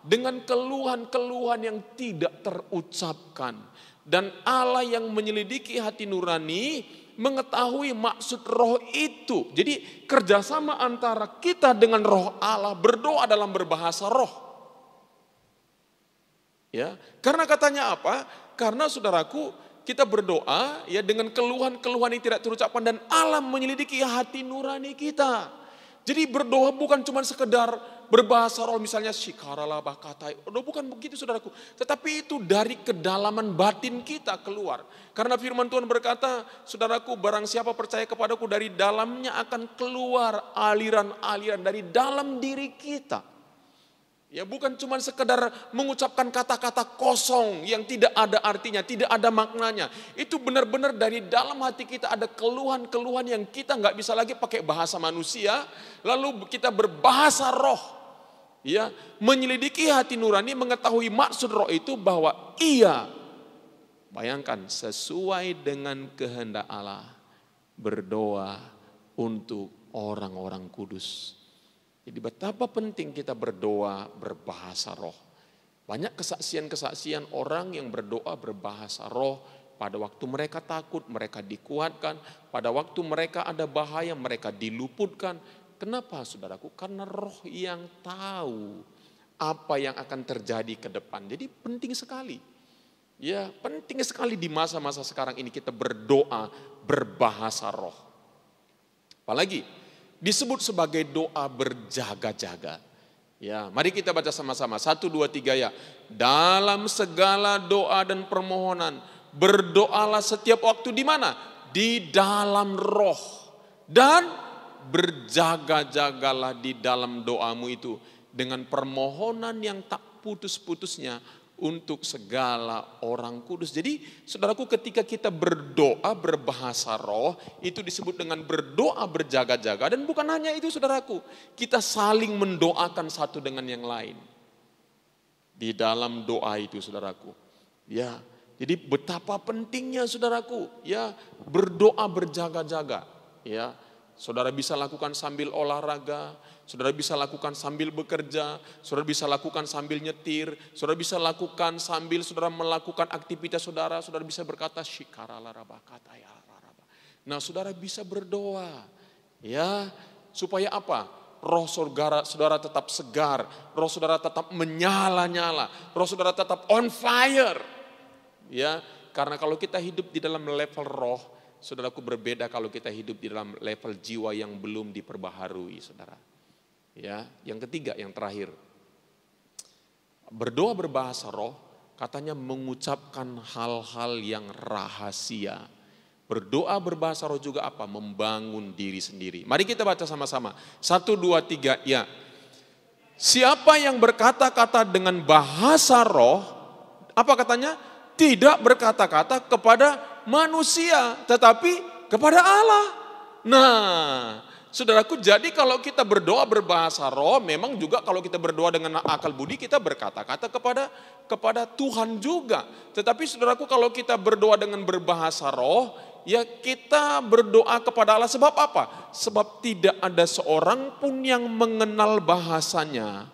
dengan keluhan-keluhan yang tidak terucapkan. Dan Allah yang menyelidiki hati nurani mengetahui maksud roh itu. Jadi kerjasama antara kita dengan roh Allah, berdoa dalam berbahasa roh. Ya, karena katanya apa? Karena saudaraku, kita berdoa ya dengan keluhan-keluhan yang tidak terucapkan dan Allah menyelidiki hati nurani kita. Jadi berdoa bukan cuma sekedar berbahasa roh misalnya shikarala bakatai. Bukan begitu saudaraku. Tetapi itu dari kedalaman batin kita keluar. Karena firman Tuhan berkata, saudaraku, barang siapa percaya kepadaku, dari dalamnya akan keluar aliran-aliran dari dalam diri kita. Ya bukan cuma sekedar mengucapkan kata-kata kosong yang tidak ada artinya, tidak ada maknanya. Itu benar-benar dari dalam hati kita ada keluhan-keluhan yang kita nggak bisa lagi pakai bahasa manusia. Lalu kita berbahasa roh. Ya, menyelidiki hati nurani, mengetahui maksud roh itu bahwa ia, bayangkan, sesuai dengan kehendak Allah, berdoa untuk orang-orang kudus. Jadi betapa penting kita berdoa berbahasa roh. Banyak kesaksian-kesaksian orang yang berdoa berbahasa roh. Pada waktu mereka takut, mereka dikuatkan. Pada waktu mereka ada bahaya, mereka diluputkan. Kenapa saudaraku? Karena roh yang tahu apa yang akan terjadi ke depan. Jadi penting sekali. Ya, penting sekali di masa-masa sekarang ini kita berdoa berbahasa roh. Apalagi disebut sebagai doa berjaga-jaga. Ya, mari kita baca sama-sama. 1, 2, 3 ya. Dalam segala doa dan permohonan, berdoalah setiap waktu di mana? Di dalam roh. Dan berjaga-jagalah di dalam doamu itu dengan permohonan yang tak putus-putusnya untuk segala orang kudus. Jadi saudaraku, ketika kita berdoa berbahasa roh, itu disebut dengan berdoa berjaga-jaga. Dan bukan hanya itu saudaraku, kita saling mendoakan satu dengan yang lain. Di dalam doa itu saudaraku. Ya, jadi betapa pentingnya saudaraku, ya, berdoa berjaga-jaga. Ya, saudara bisa lakukan sambil olahraga, saudara bisa lakukan sambil bekerja, saudara bisa lakukan sambil nyetir, saudara bisa lakukan sambil saudara melakukan aktivitas saudara, saudara bisa berkata shikarala-rabakataya. Nah, saudara bisa berdoa, ya, supaya apa? Roh saudara tetap segar, roh saudara tetap menyala-nyala, roh saudara tetap on fire. Ya, karena kalau kita hidup di dalam level roh, saudaraku, berbeda kalau kita hidup di dalam level jiwa yang belum diperbaharui, saudara. Ya, yang ketiga, yang terakhir. Berdoa berbahasa roh katanya mengucapkan hal-hal yang rahasia. Berdoa berbahasa roh juga apa? Membangun diri sendiri. Mari kita baca sama-sama. 1, 2, 3, ya. Siapa yang berkata-kata dengan bahasa roh, apa katanya? Tidak berkata-kata kepada manusia, tetapi kepada Allah. Nah, saudaraku, jadi kalau kita berdoa berbahasa roh, memang juga kalau kita berdoa dengan akal budi, kita berkata-kata kepada Tuhan juga. Tetapi saudaraku, kalau kita berdoa dengan berbahasa roh, ya kita berdoa kepada Allah. Sebab apa? Sebab tidak ada seorang pun yang mengenal bahasanya.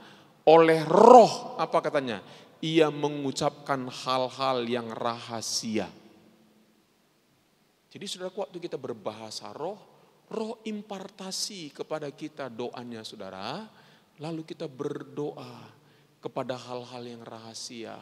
Oleh roh, apa katanya? Ia mengucapkan hal-hal yang rahasia. Jadi saudaraku, waktu kita berbahasa roh, roh impartasi kepada kita doanya saudara. Lalu kita berdoa kepada hal-hal yang rahasia.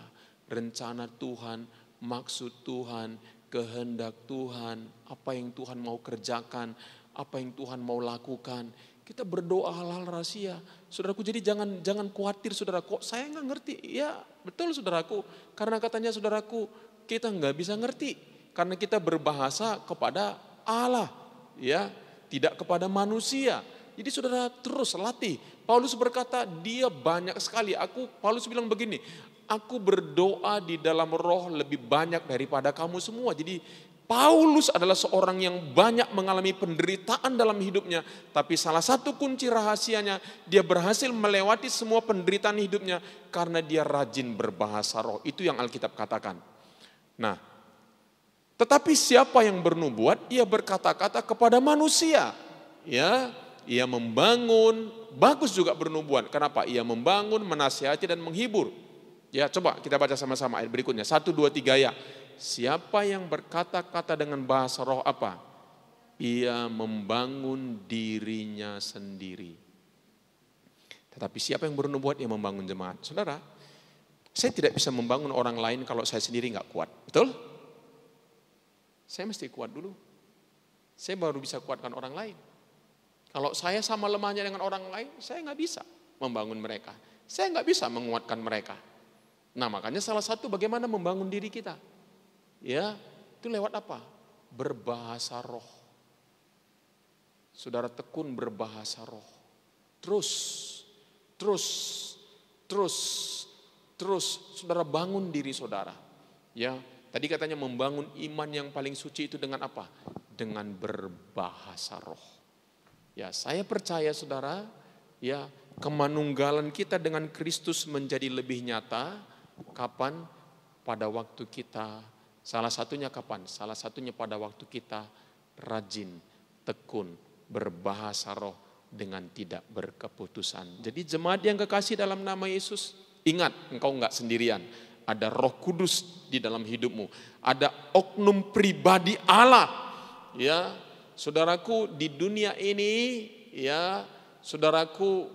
Rencana Tuhan, maksud Tuhan, kehendak Tuhan, apa yang Tuhan mau kerjakan, apa yang Tuhan mau lakukan. Kita berdoa hal-hal rahasia. Saudaraku, jadi jangan khawatir saudara, kok saya nggak ngerti. Ya betul saudaraku, karena katanya saudaraku, kita nggak bisa ngerti. Karena kita berbahasa kepada Allah, ya, tidak kepada manusia. Jadi saudara terus latih. Paulus berkata, dia banyak sekali. Paulus bilang begini, aku berdoa di dalam roh lebih banyak daripada kamu semua. Jadi Paulus adalah seorang yang banyak mengalami penderitaan dalam hidupnya. Tapi salah satu kunci rahasianya, dia berhasil melewati semua penderitaan hidupnya karena dia rajin berbahasa roh. Itu yang Alkitab katakan. Nah, tetapi siapa yang bernubuat, ia berkata-kata kepada manusia. Ya, ia membangun, bagus juga bernubuat. Kenapa? Ia membangun, menasihati dan menghibur. Ya, coba kita baca sama-sama ayat berikutnya. 1, 2, 3 ya. Siapa yang berkata-kata dengan bahasa roh apa? Ia membangun dirinya sendiri. Tetapi siapa yang bernubuat, ia membangun jemaat. Saudara, saya tidak bisa membangun orang lain kalau saya sendiri nggak kuat. Betul? Saya mesti kuat dulu. Saya baru bisa kuatkan orang lain. Kalau saya sama lemahnya dengan orang lain, saya nggak bisa membangun mereka. Saya nggak bisa menguatkan mereka. Nah, makanya salah satu bagaimana membangun diri kita. Ya, itu lewat apa? Berbahasa roh. Saudara tekun berbahasa roh. Terus saudara bangun diri saudara. Ya, tadi katanya membangun iman yang paling suci itu dengan apa? Dengan berbahasa roh. Ya, saya percaya saudara, ya, kemanunggalan kita dengan Kristus menjadi lebih nyata. Kapan? Pada waktu kita, salah satunya kapan? Salah satunya pada waktu kita rajin, tekun, berbahasa roh dengan tidak berkeputusan. Jadi jemaat yang kekasih dalam nama Yesus, ingat engkau enggak sendirian. Ada Roh Kudus di dalam hidupmu. Ada oknum pribadi Allah. Ya, saudaraku, di dunia ini, ya, saudaraku,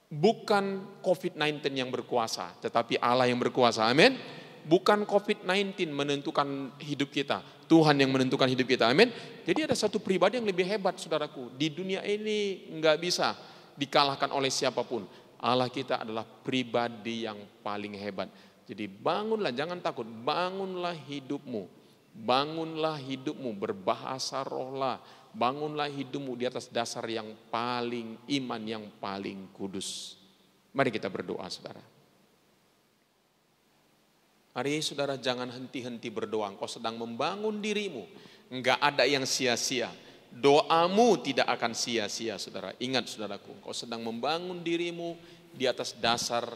bukan COVID-19 yang berkuasa, tetapi Allah yang berkuasa. Amin. Bukan COVID-19 menentukan hidup kita, Tuhan yang menentukan hidup kita. Amin. Jadi ada satu pribadi yang lebih hebat, saudaraku. Di dunia ini nggak bisa dikalahkan oleh siapapun. Allah kita adalah pribadi yang paling hebat. Jadi bangunlah, jangan takut. Bangunlah hidupmu. Bangunlah hidupmu, berbahasa rohlah. Bangunlah hidupmu di atas dasar yang paling iman, yang paling kudus. Mari kita berdoa saudara. Mari saudara, jangan henti-henti berdoa. Engkau sedang membangun dirimu. Enggak ada yang sia-sia. Doamu tidak akan sia-sia saudara. Ingat saudaraku, engkau sedang membangun dirimu di atas dasar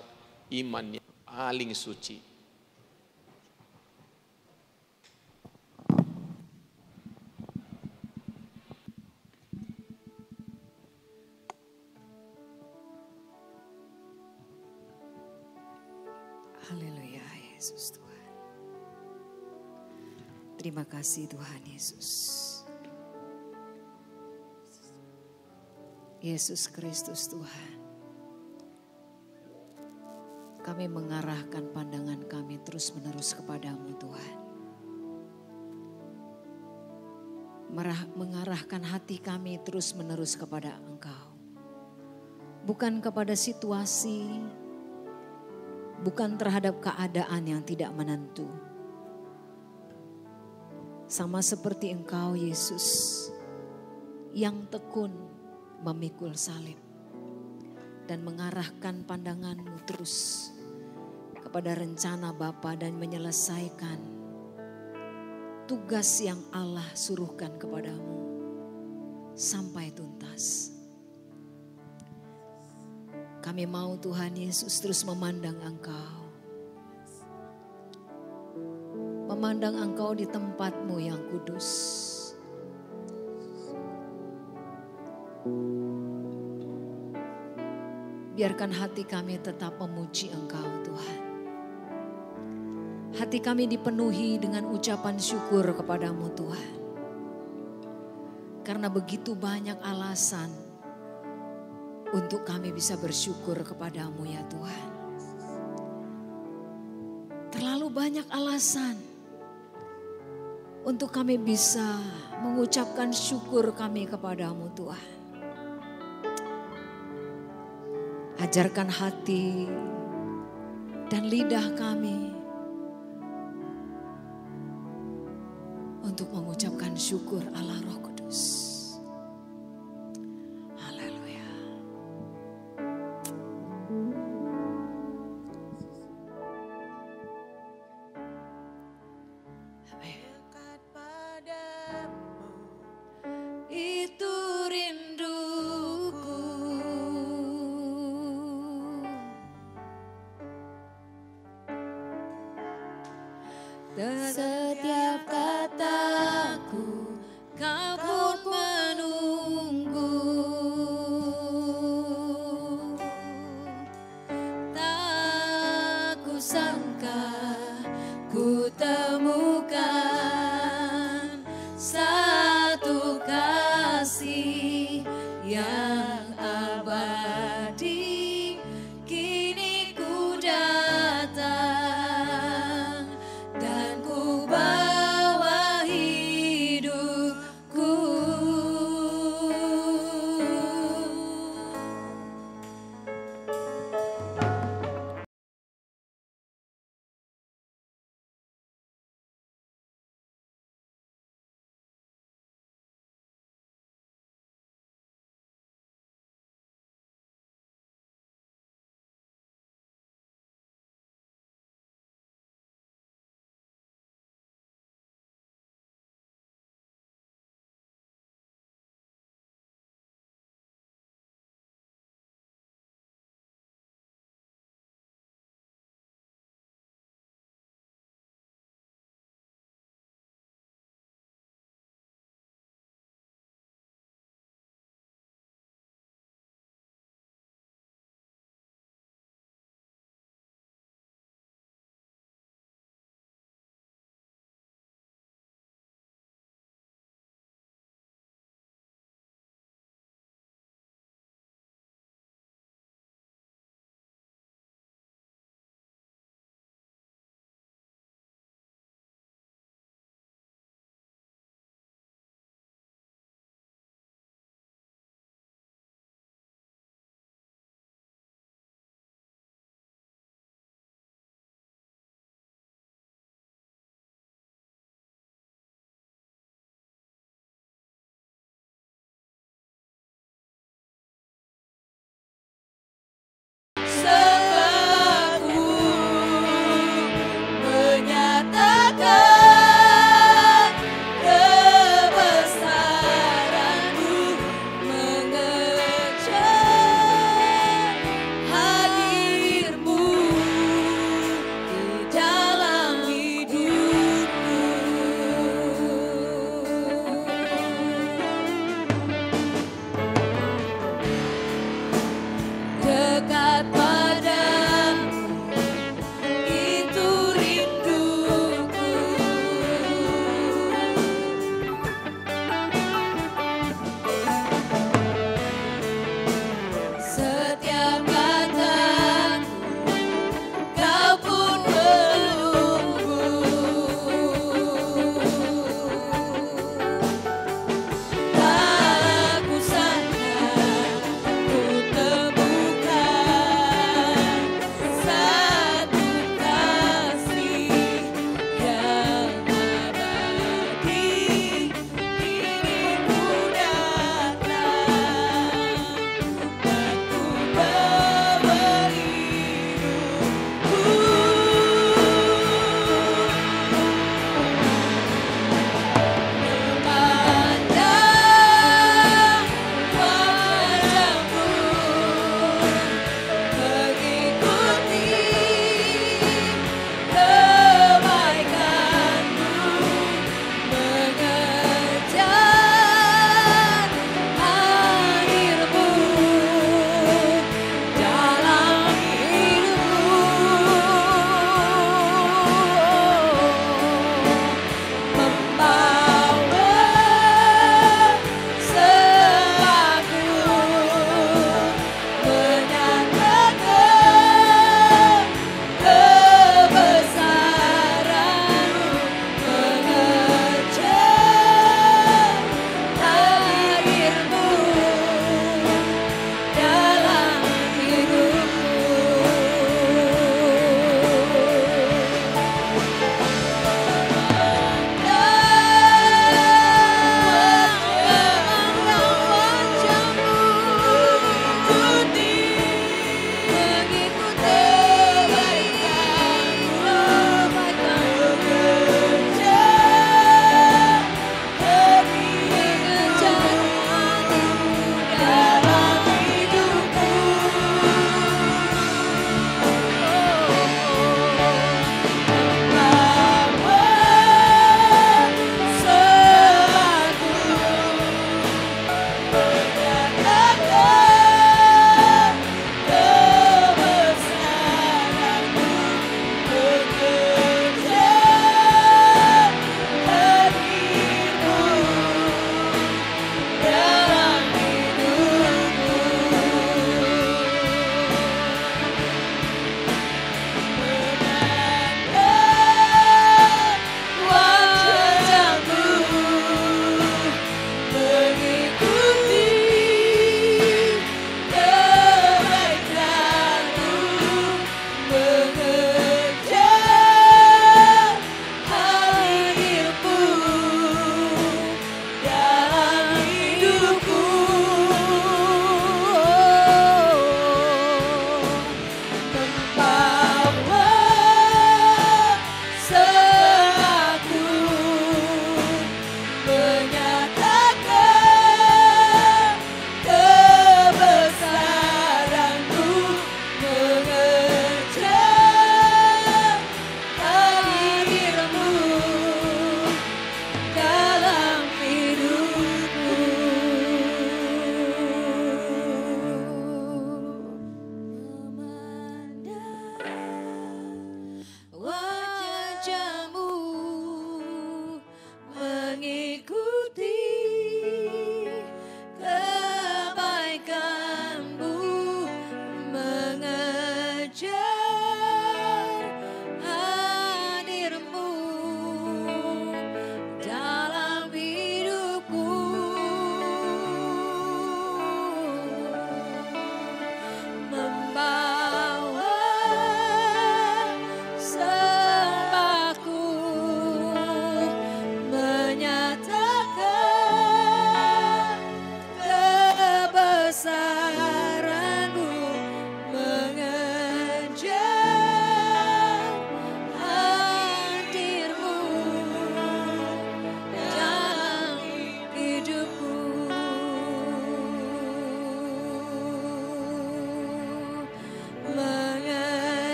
iman yang paling suci. Haleluya Yesus Tuhan. Terima kasih Tuhan Yesus. Yesus Kristus Tuhan. Kami mengarahkan pandangan kami terus menerus kepadamu Tuhan. Mengarahkan hati kami terus menerus kepada Engkau. Bukan kepada situasi, bukan terhadap keadaan yang tidak menentu. Sama seperti Engkau Yesus yang tekun memikul salib dan mengarahkan pandangan-Mu terus kepada rencana Bapa dan menyelesaikan tugas yang Allah suruhkan kepadamu sampai tuntas. Kami mau Tuhan Yesus terus memandang Engkau. Memandang Engkau di tempat-Mu yang kudus. Biarkan hati kami tetap memuji Engkau Tuhan. Hati kami dipenuhi dengan ucapan syukur kepadamu Tuhan. Karena begitu banyak alasan untuk kami bisa bersyukur kepadamu ya Tuhan. Terlalu banyak alasan untuk kami bisa mengucapkan syukur kami kepadamu Tuhan. Ajarkan hati dan lidah kami untuk mengucapkan syukur Allah Roh Kudus. Haleluya. Dekat padamu, itu rinduku. Setiap kataku Kau pun menunggu. Tak kusangka ku temukan satu kasih yang abadi. Kini ku datang dan ku bawa hidupku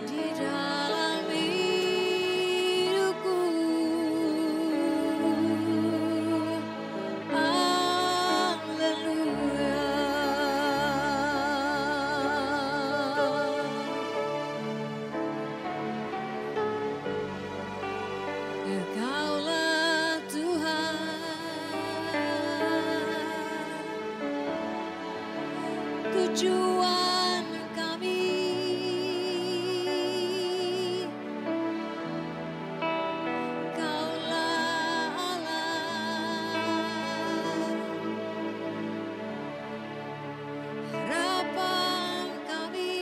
di dalam hidupku. Engkaulah Tuhan, tujuan kami. Engkaulah Allah, harapan kami.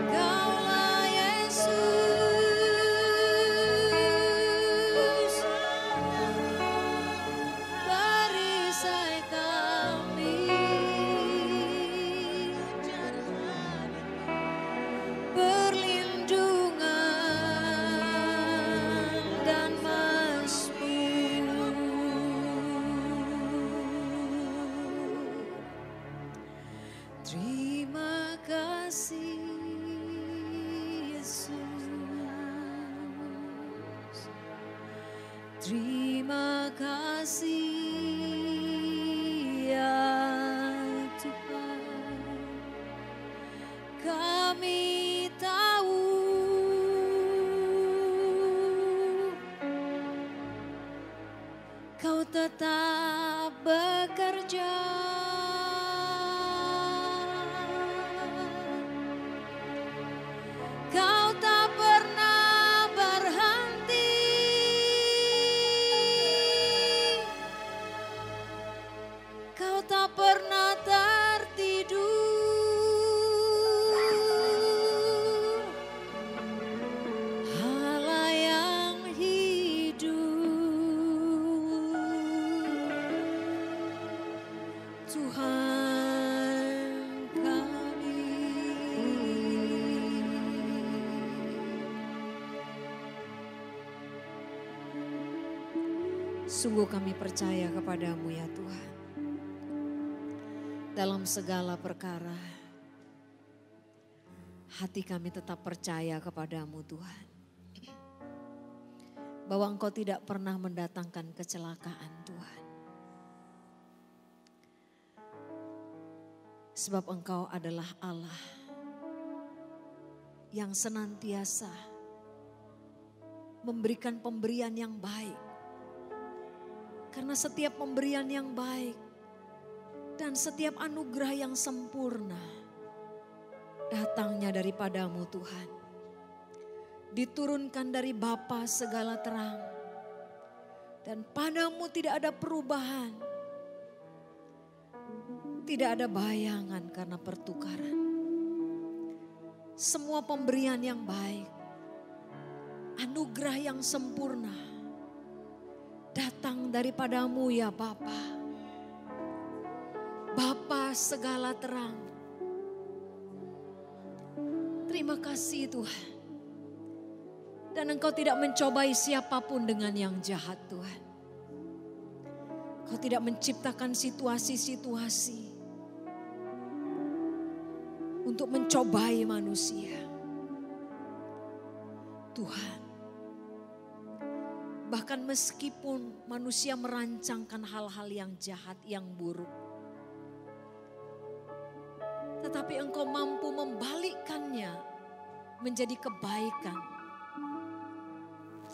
Engkaulah Yesus, perisai kami, perlindungan dan mazmur. Terima kasih Yesus, terima kasih ya Tuhan. Kami tahu Kau tetap bekerja. Kau tak pernah berhenti. Kau tak pernah tertidur. Allah yang hidup, Tuhan kami. Sungguh kami percaya kepadamu ya Tuhan. Dalam segala perkara, hati kami tetap percaya kepadamu Tuhan. Bahwa Engkau tidak pernah mendatangkan kecelakaan Tuhan. Sebab Engkau adalah Allah yang senantiasa memberikan pemberian yang baik. Karena setiap pemberian yang baik dan setiap anugerah yang sempurna datangnya daripadamu Tuhan. Diturunkan dari Bapa segala terang. Dan padamu tidak ada perubahan. Tidak ada bayangan karena pertukaran. Semua pemberian yang baik, anugerah yang sempurna datang daripadamu ya Bapa. Bapa segala terang. Terima kasih Tuhan. Dan Engkau tidak mencobai siapapun dengan yang jahat Tuhan. Engkau tidak menciptakan situasi-situasi untuk mencobai manusia. Tuhan, bahkan meskipun manusia merancangkan hal-hal yang jahat, yang buruk, tetapi Engkau mampu membalikkannya menjadi kebaikan.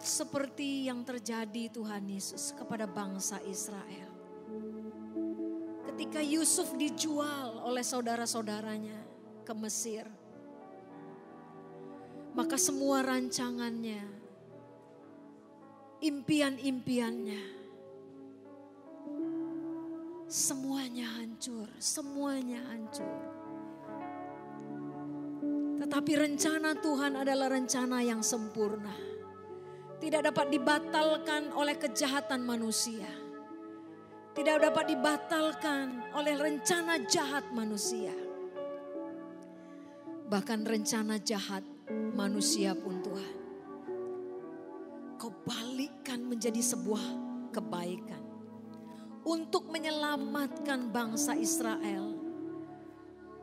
Seperti yang terjadi Tuhan Yesus kepada bangsa Israel. Ketika Yusuf dijual oleh saudara-saudaranya ke Mesir, maka semua rancangannya, impian-impiannya, semuanya hancur, semuanya hancur. Tetapi rencana Tuhan adalah rencana yang sempurna. Tidak dapat dibatalkan oleh kejahatan manusia. Tidak dapat dibatalkan oleh rencana jahat manusia. Bahkan rencana jahat manusia pun Tuhan, Kau balikkan menjadi sebuah kebaikan. Untuk menyelamatkan bangsa Israel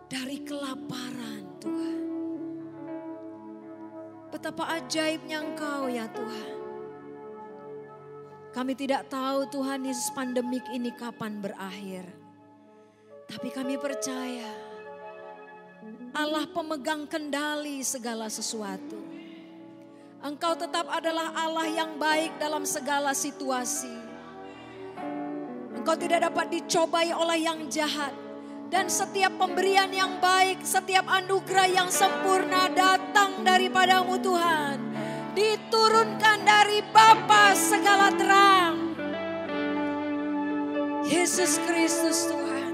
dari kelaparan Tuhan. Betapa ajaibnya Engkau ya Tuhan. Kami tidak tahu Tuhan Yesus pandemik ini kapan berakhir. Tapi kami percaya Allah pemegang kendali segala sesuatu. Engkau tetap adalah Allah yang baik dalam segala situasi. Engkau tidak dapat dicobai oleh yang jahat. Dan setiap pemberian yang baik, setiap anugerah yang sempurna datang daripadamu Tuhan. Diturunkan dari Bapa segala terang. Yesus Kristus Tuhan.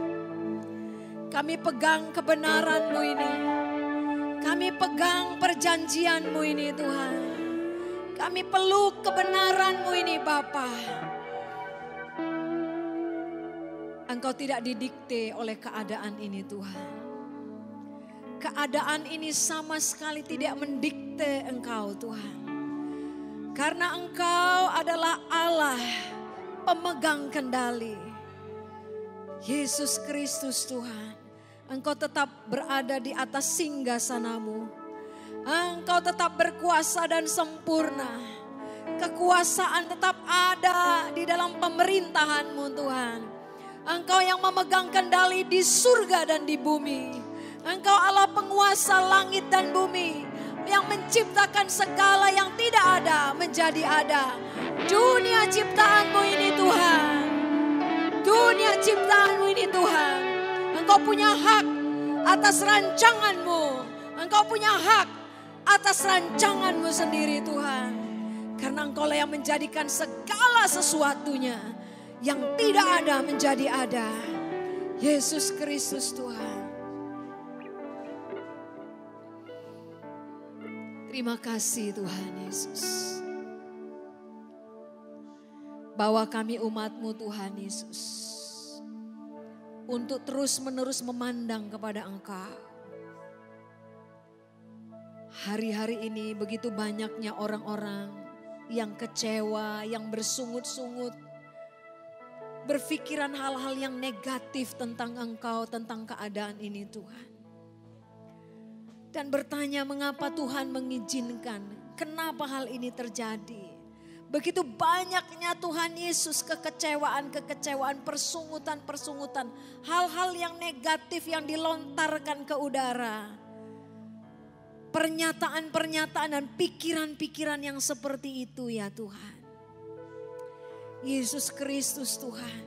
Kami pegang kebenaran-Mu ini. Kami pegang perjanjian-Mu ini Tuhan. Kami peluk kebenaran-Mu ini Bapa. Engkau tidak didikte oleh keadaan ini Tuhan. Keadaan ini sama sekali tidak mendikte Engkau Tuhan. Karena Engkau adalah Allah pemegang kendali. Yesus Kristus Tuhan. Engkau tetap berada di atas singgasana-Mu. Engkau tetap berkuasa dan sempurna. Kekuasaan tetap ada di dalam pemerintahan-Mu Tuhan. Engkau yang memegang kendali di surga dan di bumi. Engkau Allah penguasa langit dan bumi. Yang menciptakan segala yang tidak ada menjadi ada. Dunia ciptaan-Mu ini Tuhan. Dunia ciptaan-Mu ini Tuhan. Engkau punya hak atas rancangan-Mu. Engkau punya hak atas rancangan-Mu sendiri Tuhan. Karena Engkau lah yang menjadikan segala sesuatunya yang tidak ada menjadi ada. Yesus Kristus Tuhan. Terima kasih Tuhan Yesus. Bahwa kami umat-Mu Tuhan Yesus. Untuk terus menerus memandang kepada Engkau. Hari-hari ini begitu banyaknya orang-orang yang kecewa, yang bersungut-sungut. Berpikiran hal-hal yang negatif tentang Engkau, tentang keadaan ini Tuhan. Dan bertanya mengapa Tuhan mengizinkan, kenapa hal ini terjadi. Begitu banyaknya Tuhan Yesus kekecewaan, persungutan. Hal-hal yang negatif yang dilontarkan ke udara. Pernyataan-pernyataan dan pikiran-pikiran yang seperti itu ya Tuhan. Yesus Kristus Tuhan.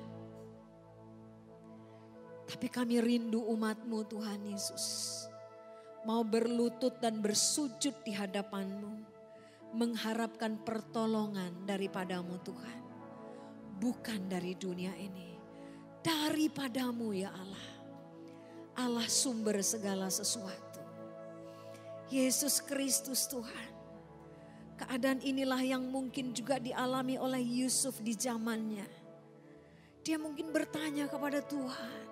Tapi kami rindu umat-Mu Tuhan Yesus. Mau berlutut dan bersujud di hadapan-Mu. Mengharapkan pertolongan daripada-Mu Tuhan. Bukan dari dunia ini. Daripada-Mu ya Allah. Allah sumber segala sesuatu. Yesus Kristus Tuhan. Keadaan inilah yang mungkin juga dialami oleh Yusuf di zamannya. Dia mungkin bertanya kepada Tuhan.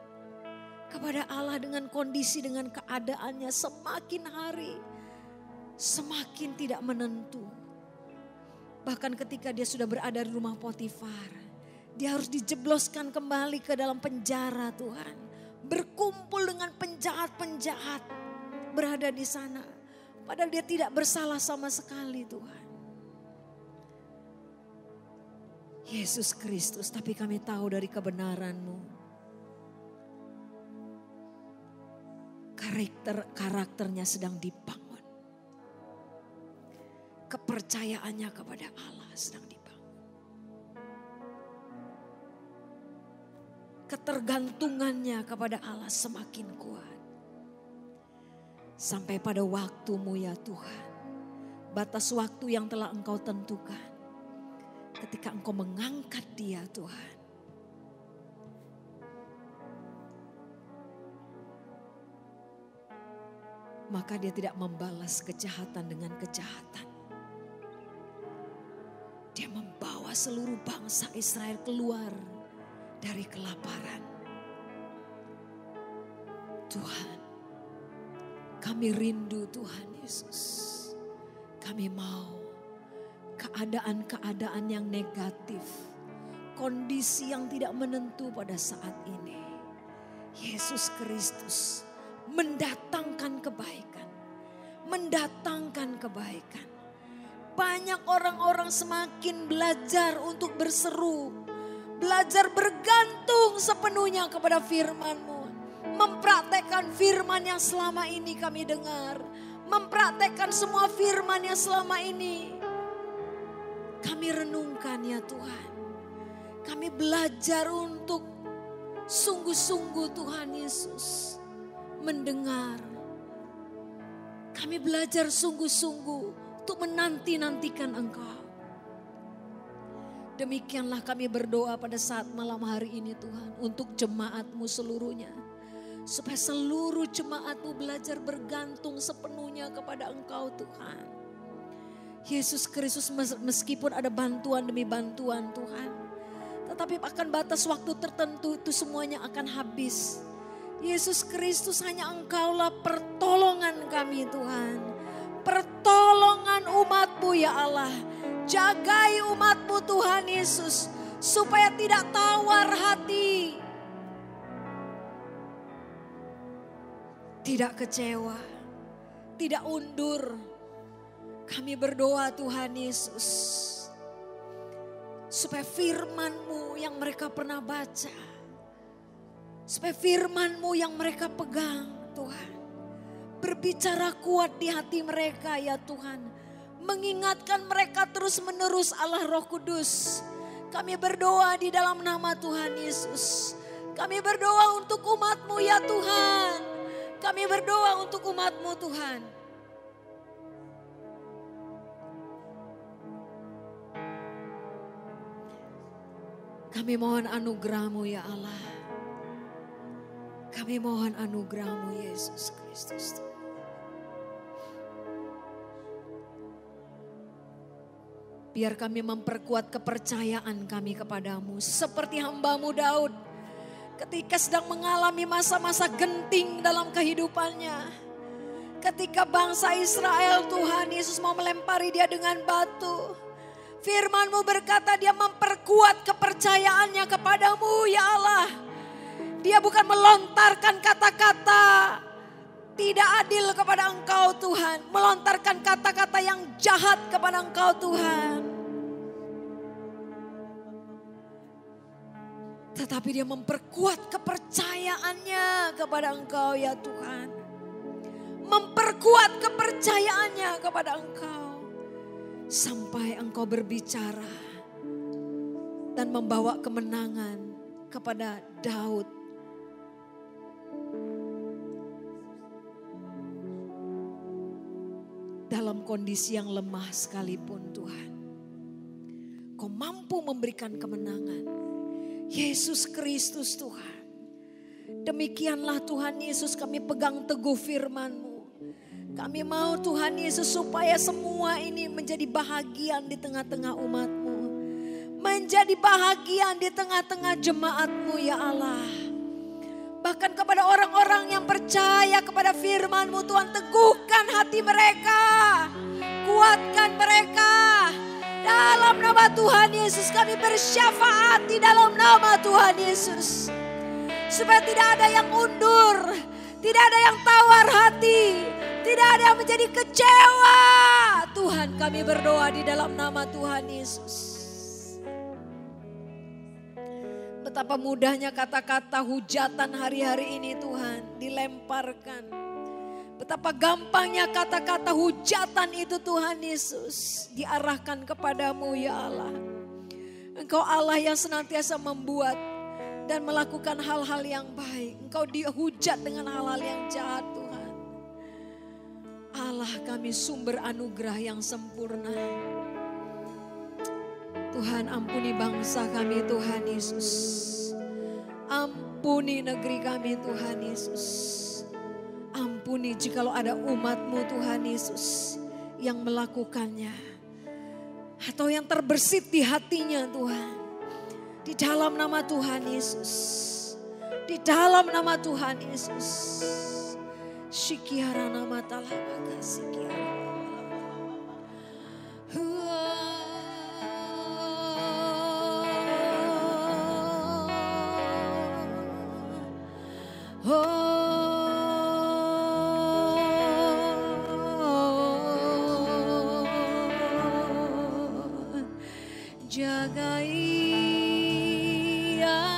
Kepada Allah dengan kondisi, dengan keadaannya semakin hari. Semakin tidak menentu. Bahkan ketika dia sudah berada di rumah Potifar. Dia harus dijebloskan kembali ke dalam penjara Tuhan. Berkumpul dengan penjahat-penjahat. Berada di sana. Padahal dia tidak bersalah sama sekali Tuhan. Yesus Kristus, tapi kami tahu dari kebenaran-Mu. Karakternya sedang dibangun. Kepercayaannya kepada Allah sedang dibangun. Ketergantungannya kepada Allah semakin kuat. Sampai pada waktu-Mu ya Tuhan. Batas waktu yang telah Engkau tentukan. Ketika Engkau mengangkat dia Tuhan. Maka dia tidak membalas kejahatan dengan kejahatan. Dia membawa seluruh bangsa Israel keluar dari kelaparan. Tuhan. Kami rindu Tuhan Yesus. Kami mau keadaan-keadaan yang negatif. Kondisi yang tidak menentu pada saat ini. Yesus Kristus mendatangkan kebaikan. Mendatangkan kebaikan. Banyak orang-orang semakin belajar untuk berseru. Belajar bergantung sepenuhnya kepada firman-Mu. Mempraktekkan firman yang selama ini kami dengar. Mempraktekkan semua firman yang selama ini kami renungkan ya Tuhan. Kami belajar untuk sungguh-sungguh Tuhan Yesus mendengar. Kami belajar sungguh-sungguh untuk menanti-nantikan Engkau. Demikianlah kami berdoa pada saat malam hari ini Tuhan. Untuk jemaat-Mu seluruhnya. Supaya seluruh jemaat-Mu belajar bergantung sepenuhnya kepada Engkau Tuhan. Yesus Kristus meskipun ada bantuan demi bantuan Tuhan. Tetapi akan batas waktu tertentu itu semuanya akan habis. Yesus Kristus hanya Engkaulah pertolongan kami Tuhan. Pertolongan umat-Mu ya Allah. Jagai umat-Mu Tuhan Yesus. Supaya tidak tawar hati. Tidak kecewa. Tidak undur. Kami berdoa Tuhan Yesus. Supaya firman-Mu yang mereka pernah baca. Supaya firman-Mu yang mereka pegang Tuhan. Berbicara kuat di hati mereka ya Tuhan. Mengingatkan mereka terus menerus Allah Roh Kudus. Kami berdoa di dalam nama Tuhan Yesus. Kami berdoa untuk umat-Mu ya Tuhan. Kami berdoa untuk umat-Mu Tuhan. Kami mohon anugerah-Mu ya Allah. Kami mohon anugerah-Mu Yesus Kristus. Biar kami memperkuat kepercayaan kami kepadamu. Seperti hamba-Mu Daud. Ketika sedang mengalami masa-masa genting dalam kehidupannya. Ketika bangsa Israel Tuhan Yesus mau melempari dia dengan batu. Firman-Mu berkata dia memperkuat kepercayaannya kepadamu ya Allah. Dia bukan melontarkan kata-kata tidak adil kepada Engkau Tuhan. Melontarkan kata-kata yang jahat kepada Engkau Tuhan. Tetapi dia memperkuat kepercayaannya kepada Engkau ya Tuhan. Memperkuat kepercayaannya kepada Engkau. Sampai Engkau berbicara dan membawa kemenangan kepada Daud. Dalam kondisi yang lemah sekalipun Tuhan. Kau mampu memberikan kemenangan. Yesus Kristus Tuhan. Demikianlah Tuhan Yesus kami pegang teguh firman-Mu. Kami mau Tuhan Yesus supaya semua ini menjadi bahagian di tengah-tengah umat-Mu. Menjadi bahagian di tengah-tengah jemaat-Mu ya Allah. Bahkan kepada orang-orang yang percaya kepada firman-Mu Tuhan, teguhkan hati mereka. Kuatkan mereka. Dalam nama Tuhan Yesus kami bersyafaat di dalam nama Tuhan Yesus. Supaya tidak ada yang undur. Tidak ada yang tawar hati. Tidak ada yang menjadi kecewa. Tuhan kami berdoa di dalam nama Tuhan Yesus. Betapa mudahnya kata-kata hujatan hari-hari ini Tuhan dilemparkan. Betapa gampangnya kata-kata hujatan itu Tuhan Yesus diarahkan kepadamu ya Allah. Engkau Allah yang senantiasa membuat dan melakukan hal-hal yang baik. Engkau dihujat dengan hal-hal yang jahat Tuhan. Allah kami sumber anugerah yang sempurna. Tuhan ampuni bangsa kami Tuhan Yesus. Ampuni negeri kami Tuhan Yesus. Ampuni jikalau ada umat-Mu Tuhan Yesus yang melakukannya. Atau yang terbersit di hatinya Tuhan. Di dalam nama Tuhan Yesus. Di dalam nama Tuhan Yesus. Shikiara nama talabaka sikiara. Oh jagai ya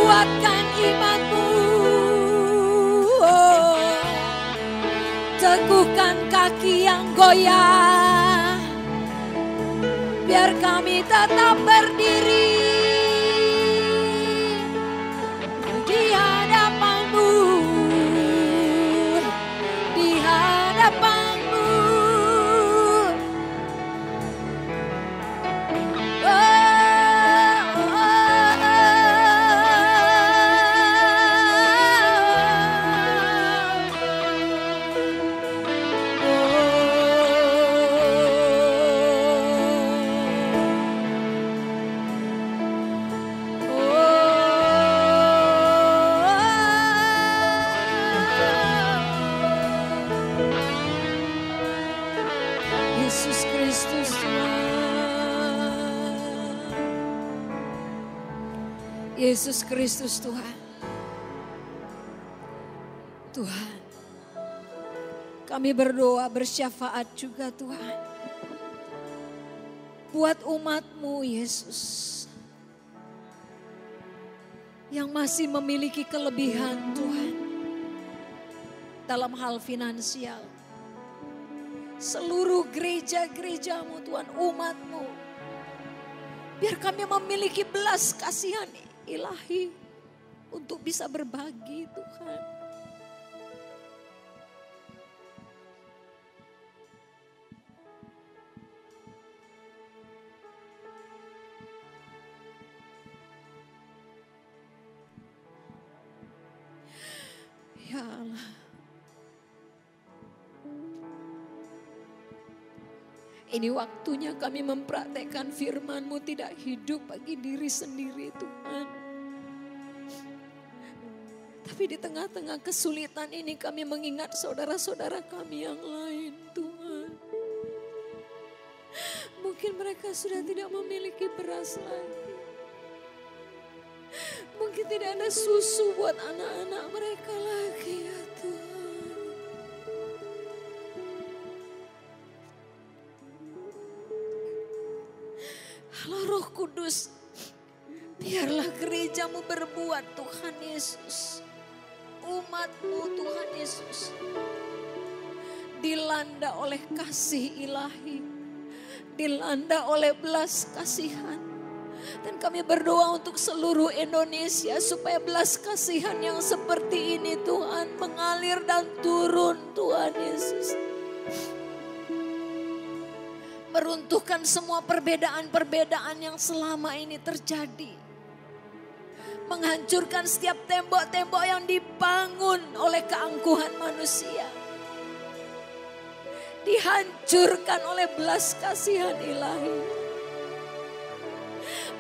kuatkan imanmu, oh, teguhkan kaki yang goyah, biar kami tetap berdiri di hadapanmu, di hadapanmu. Yesus Kristus Tuhan. Yesus Kristus Tuhan. Tuhan, kami berdoa bersyafaat juga Tuhan. Buat umat-Mu Yesus. Yang masih memiliki kelebihan Tuhan. Dalam hal finansial. Seluruh gereja-gereja-Mu Tuhan, umat-Mu. Biar kami memiliki belas kasihan ilahi untuk bisa berbagi Tuhan. Ya Allah. Ini waktunya kami mempraktekkan firman-Mu tidak hidup bagi diri sendiri Tuhan. Tapi di tengah-tengah kesulitan ini kami mengingat saudara-saudara kami yang lain Tuhan. Mungkin mereka sudah tidak memiliki beras lagi. Mungkin tidak ada susu buat anak-anak mereka lagi ya Tuhan. Allah Roh Kudus, biarlah gereja-Mu berbuat Tuhan Yesus. Umat-Mu Tuhan Yesus. Dilanda oleh kasih ilahi. Dilanda oleh belas kasihan. Dan kami berdoa untuk seluruh Indonesia supaya belas kasihan yang seperti ini Tuhan mengalir dan turun Tuhan Yesus. Meruntuhkan semua perbedaan-perbedaan yang selama ini terjadi. Menghancurkan setiap tembok-tembok yang dibangun oleh keangkuhan manusia. Dihancurkan oleh belas kasihan ilahi.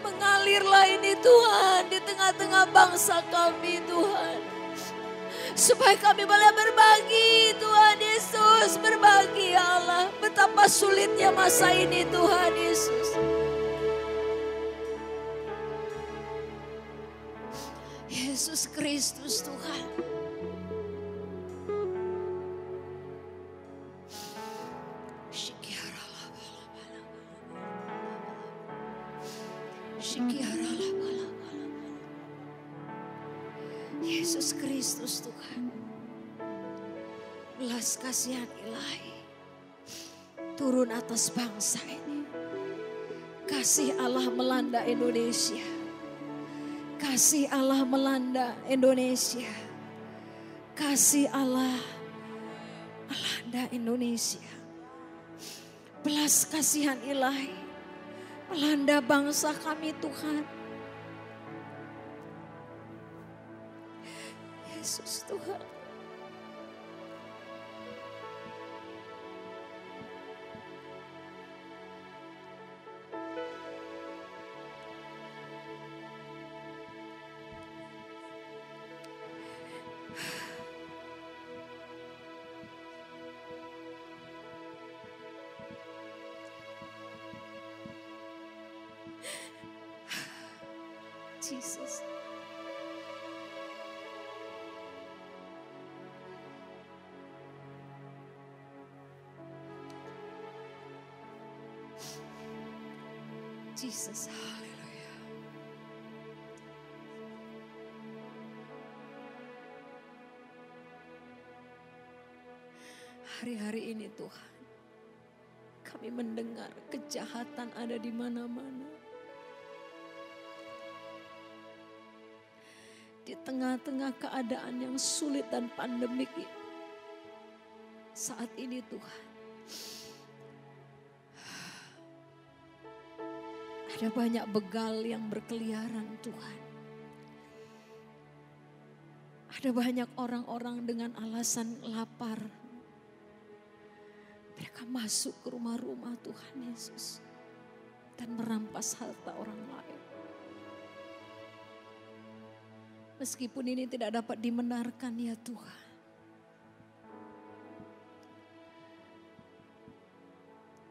Mengalirlah ini Tuhan di tengah-tengah bangsa kami Tuhan. Supaya kami boleh berbagi Tuhan Yesus. Berbagi ya Allah. Betapa sulitnya masa ini Tuhan Yesus. Yesus Kristus Tuhan. Yesus Kristus Tuhan. Belas kasihan ilahi turun atas bangsa ini. Kasih Allah melanda Indonesia. Kasih Allah melanda Indonesia. kasih Allah melanda Indonesia. Belas kasihan ilahi melanda bangsa kami Tuhan. Yesus Tuhan. Jesus. Jesus, haleluya. Hari-hari ini Tuhan, kami mendengar kejahatan ada di mana-mana. Di tengah-tengah keadaan yang sulit dan pandemik saat ini Tuhan. Ada banyak begal yang berkeliaran Tuhan. Ada banyak orang-orang dengan alasan lapar. Mereka masuk ke rumah-rumah Tuhan Yesus. Dan merampas harta orang lain. Meskipun ini tidak dapat dibenarkan ya Tuhan.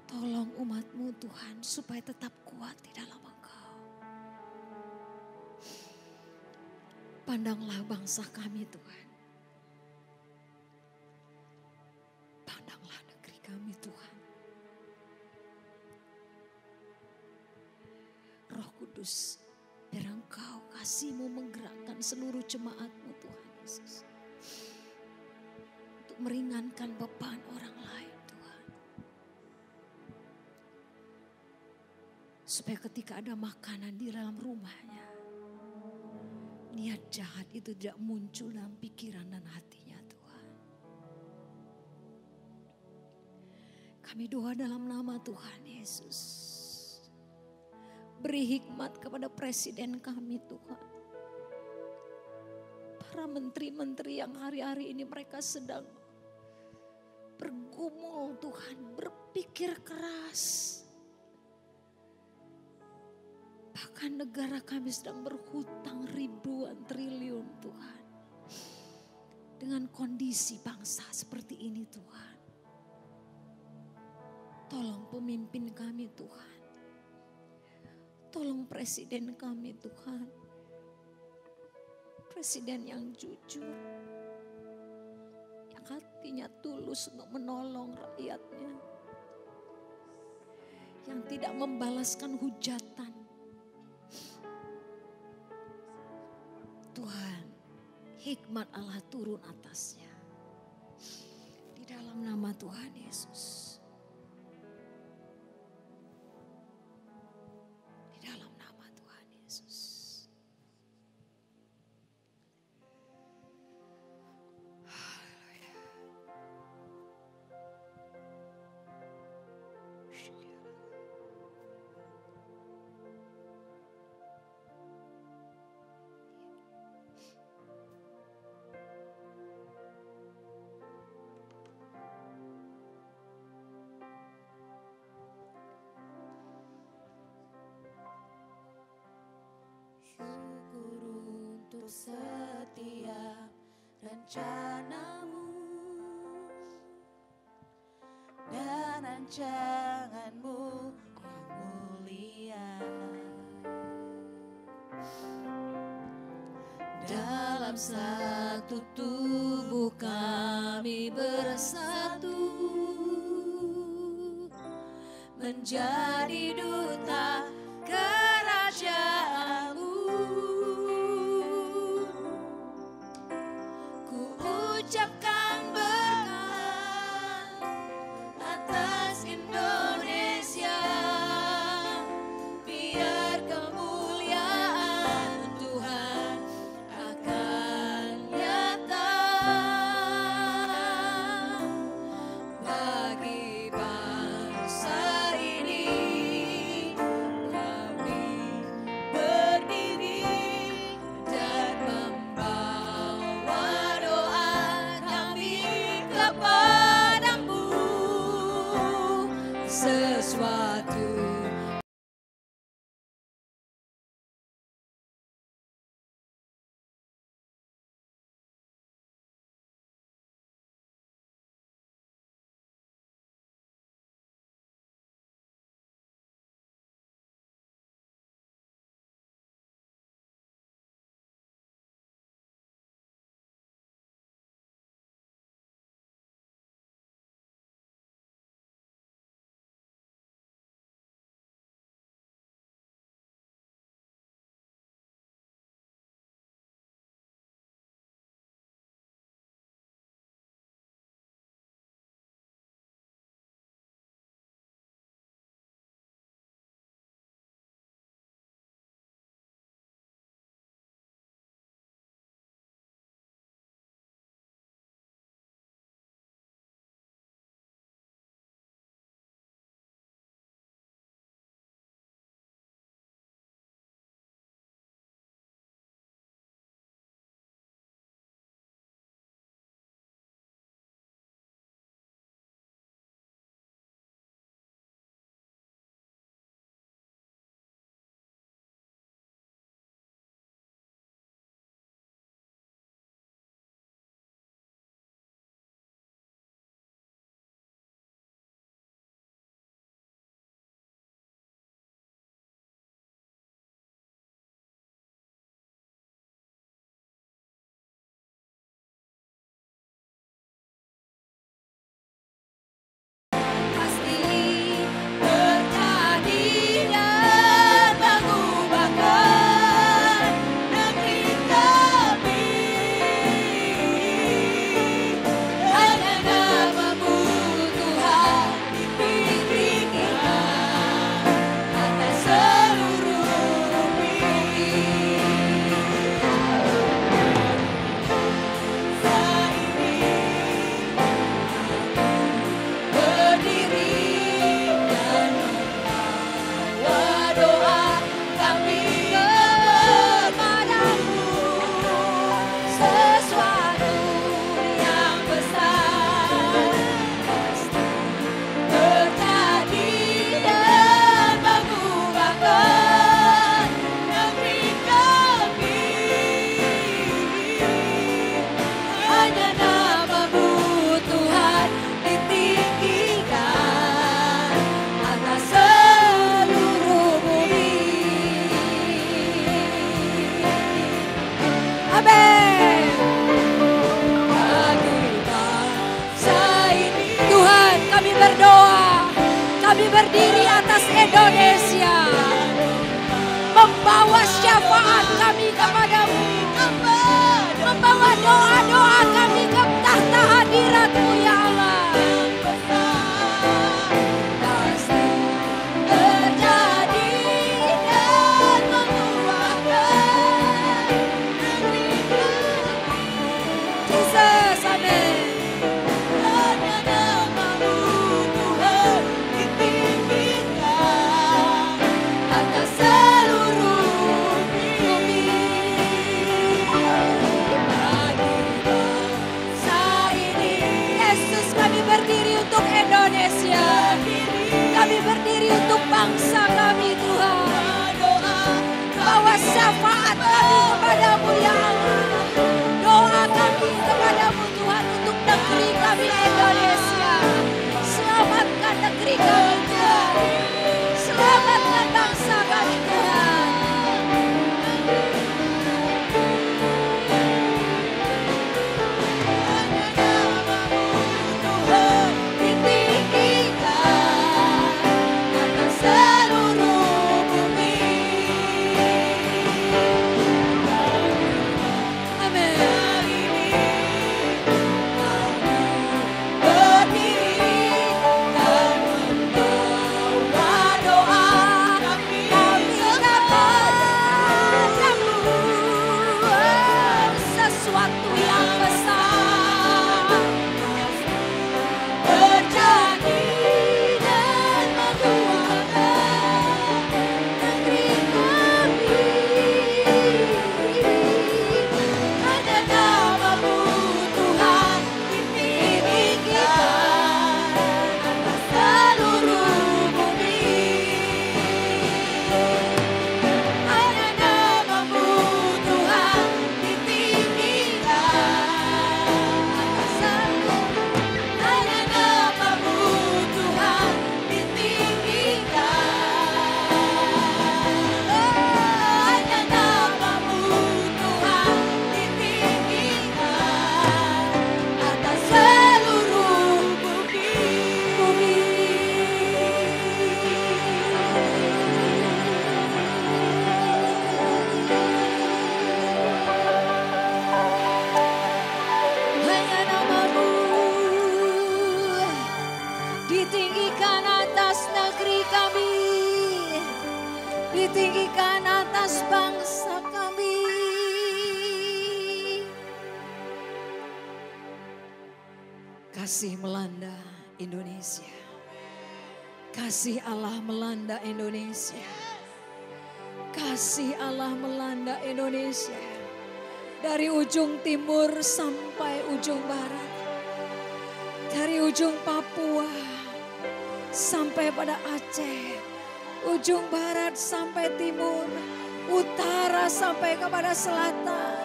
Tolong umat-Mu Tuhan supaya tetap kuat di dalam Engkau. Pandanglah bangsa kami Tuhan. Pandanglah negeri kami Tuhan. Roh Kudus, biar Engkau kasih-Mu menggerakkan seluruh jemaat-Mu Tuhan Yesus. Untuk meringankan beban orang lain Tuhan. Supaya ketika ada makanan di dalam rumahnya, niat jahat itu tidak muncul dalam pikiran dan hatinya Tuhan. Kami doa dalam nama Tuhan Yesus. Beri hikmat kepada presiden kami Tuhan. Para menteri-menteri yang hari-hari ini mereka sedang bergumul Tuhan, berpikir keras. Bahkan negara kami sedang berhutang ribuan triliun Tuhan. Dengan kondisi bangsa seperti ini Tuhan. Tolong pemimpin kami Tuhan. Tolong presiden kami Tuhan. Presiden yang jujur. Yang hatinya tulus untuk menolong rakyatnya. Yang tidak membalaskan hujatan. Tuhan, hikmat Allah turun atasnya. Di dalam nama Tuhan Yesus. Setiap rencanamu dan rancanganmu yang mulia dalam satu tubuh kami bersatu menjadi duta kerajaanmu. Ucapkan berkat atas Indonesia, biar kemuliaan Tuhan akan nyata. sesuatu. Kami berdiri atas Indonesia, membawa syafaat kami kepadamu, membawa doa-doa kami ke tahta hadirat-Mu ya Allah. Pasti terjadi dan menuahkan negeri kami. Jesus, amin. Kami berdiri untuk bangsa kami Tuhan. Bawa syafaat kami kepadamu ya Allah. Doa kami kepadamu Tuhan untuk negeri kami Indonesia. Selamatkan negeri kami Tuhan. Selamatkan bangsa kami Tuhan. Berdiri dan Kasih melanda Indonesia. Kasih Allah melanda Indonesia. Kasih Allah melanda Indonesia. Dari ujung timur sampai ujung barat. Dari ujung Papua sampai pada Aceh. Ujung barat sampai timur. Utara sampai kepada selatan.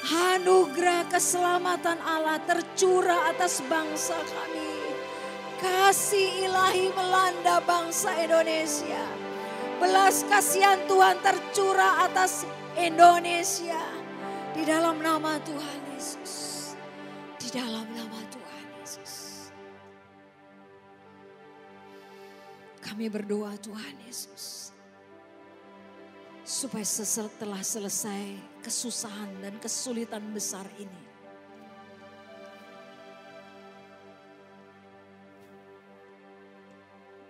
Anugerah keselamatan Allah tercurah atas bangsa kami. Kasih ilahi melanda bangsa Indonesia. Belas kasihan Tuhan tercurah atas Indonesia. Di dalam nama Tuhan Yesus. Di dalam nama Tuhan Yesus. Kami berdoa Tuhan Yesus. Supaya setelah selesai kesusahan dan kesulitan besar ini.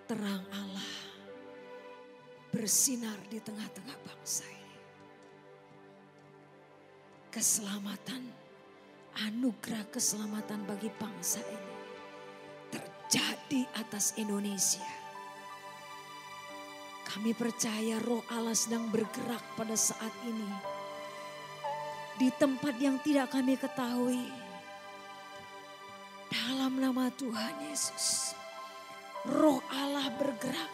Terang Allah bersinar di tengah-tengah bangsa ini. Keselamatan, anugerah keselamatan bagi bangsa ini terjadi atas Indonesia. Kami percaya Roh Allah sedang bergerak pada saat ini. Di tempat yang tidak kami ketahui. Dalam nama Tuhan Yesus. Roh Allah bergerak.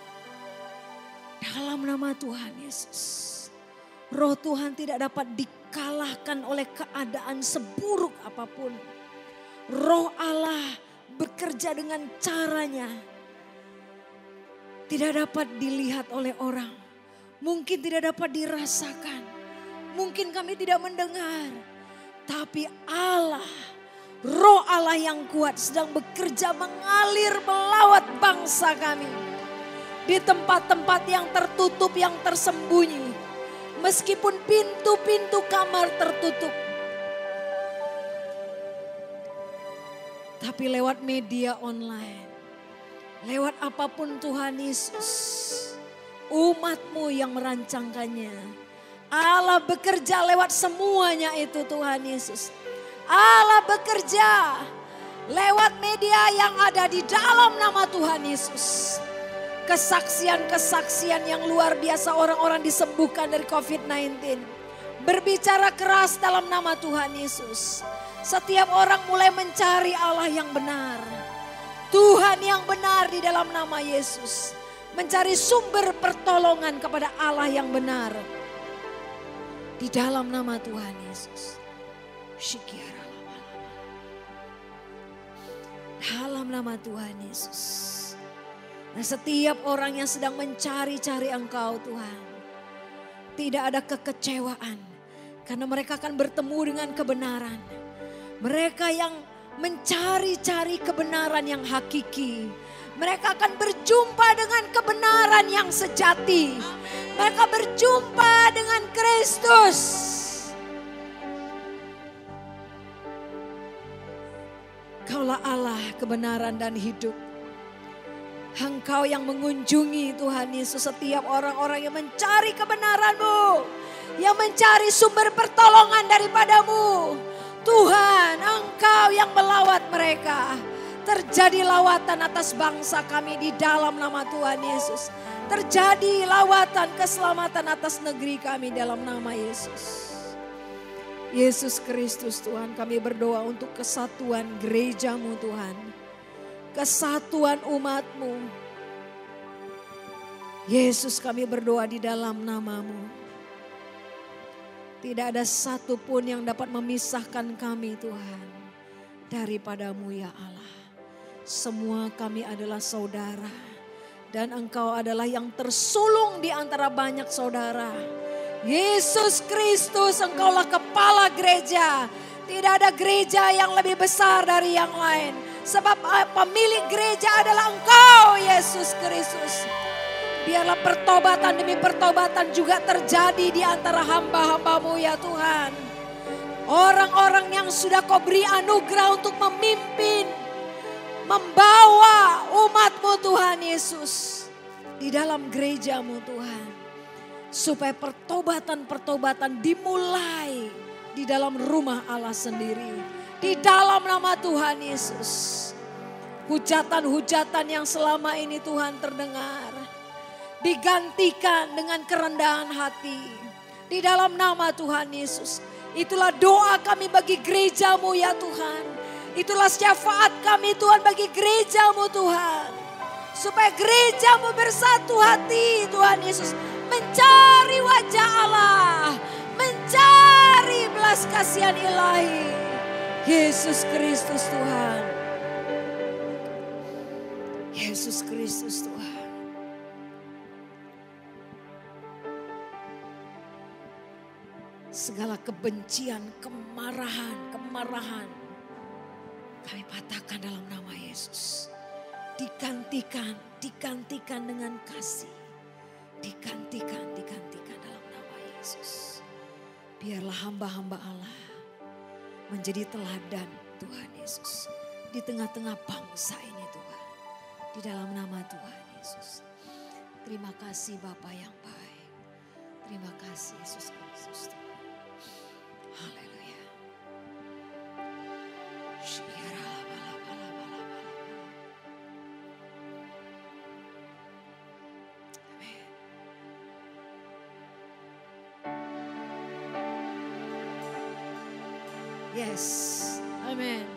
Dalam nama Tuhan Yesus. Roh Tuhan tidak dapat dikalahkan oleh keadaan seburuk apapun. Roh Allah bekerja dengan caranya. Tidak dapat dilihat oleh orang. Mungkin tidak dapat dirasakan. Mungkin kami tidak mendengar. Tapi Allah, Roh Allah yang kuat sedang bekerja mengalir melawat bangsa kami. Di tempat-tempat yang tertutup, yang tersembunyi. Meskipun pintu-pintu kamar tertutup. Tapi lewat media online. Lewat apapun Tuhan Yesus, umat-Mu yang merancangkannya. Allah bekerja lewat semuanya itu Tuhan Yesus. Allah bekerja lewat media yang ada di dalam nama Tuhan Yesus. Kesaksian-kesaksian yang luar biasa orang-orang disembuhkan dari COVID-19. Berbicara keras dalam nama Tuhan Yesus. Setiap orang mulai mencari Allah yang benar. Tuhan yang benar di dalam nama Yesus. Mencari sumber pertolongan kepada Allah yang benar. Di dalam nama Tuhan Yesus. Dalam nama Tuhan Yesus. Nah, setiap orang yang sedang mencari-cari Engkau Tuhan. Tidak ada kekecewaan. Karena mereka akan bertemu dengan kebenaran. Mereka yang mencari-cari kebenaran yang hakiki. Mereka akan berjumpa dengan kebenaran yang sejati. Mereka berjumpa dengan Kristus. Kaulah Allah kebenaran dan hidup. Engkau yang mengunjungi Tuhan Yesus setiap orang-orang yang mencari kebenaran-Mu. Yang mencari sumber pertolongan daripada-Mu. Tuhan, Engkau yang melawat mereka. Terjadi lawatan atas bangsa kami di dalam nama Tuhan Yesus. Terjadi lawatan keselamatan atas negeri kami dalam nama Yesus. Yesus Kristus Tuhan, kami berdoa untuk kesatuan gereja-Mu Tuhan. Kesatuan umat-Mu. Yesus, kami berdoa di dalam nama-Mu. Tidak ada satupun yang dapat memisahkan kami Tuhan daripada-Mu ya Allah. Semua kami adalah saudara dan Engkau adalah yang tersulung di antara banyak saudara. Yesus Kristus, Engkaulah kepala gereja. Tidak ada gereja yang lebih besar dari yang lain. Sebab pemilik gereja adalah Engkau Yesus Kristus. Biarlah pertobatan demi pertobatan juga terjadi di antara hamba-hamba-Mu ya Tuhan. Orang-orang yang sudah Kau beri anugerah untuk memimpin, membawa umat-Mu Tuhan Yesus. Di dalam gereja-Mu Tuhan. Supaya pertobatan-pertobatan dimulai di dalam rumah Allah sendiri. Di dalam nama Tuhan Yesus. Hujatan-hujatan yang selama ini Tuhan terdengar. Digantikan dengan kerendahan hati. Di dalam nama Tuhan Yesus. Itulah doa kami bagi gerejamu ya Tuhan. Itulah syafaat kami Tuhan bagi gerejamu Tuhan. Supaya gerejamu bersatu hati Tuhan Yesus. Mencari wajah Allah. Mencari belas kasihan ilahi. Yesus Kristus Tuhan. Yesus Kristus Tuhan. Segala kebencian, kemarahan kami patahkan dalam nama Yesus. Digantikan dengan kasih. Digantikan dalam nama Yesus. Biarlah hamba-hamba Allah menjadi teladan Tuhan Yesus. Di tengah-tengah bangsa ini Tuhan. Di dalam nama Tuhan Yesus. Terima kasih Bapa yang baik. Terima kasih Yesus Kristus Tuhan. Haleluya. Amin. Yes. Amin.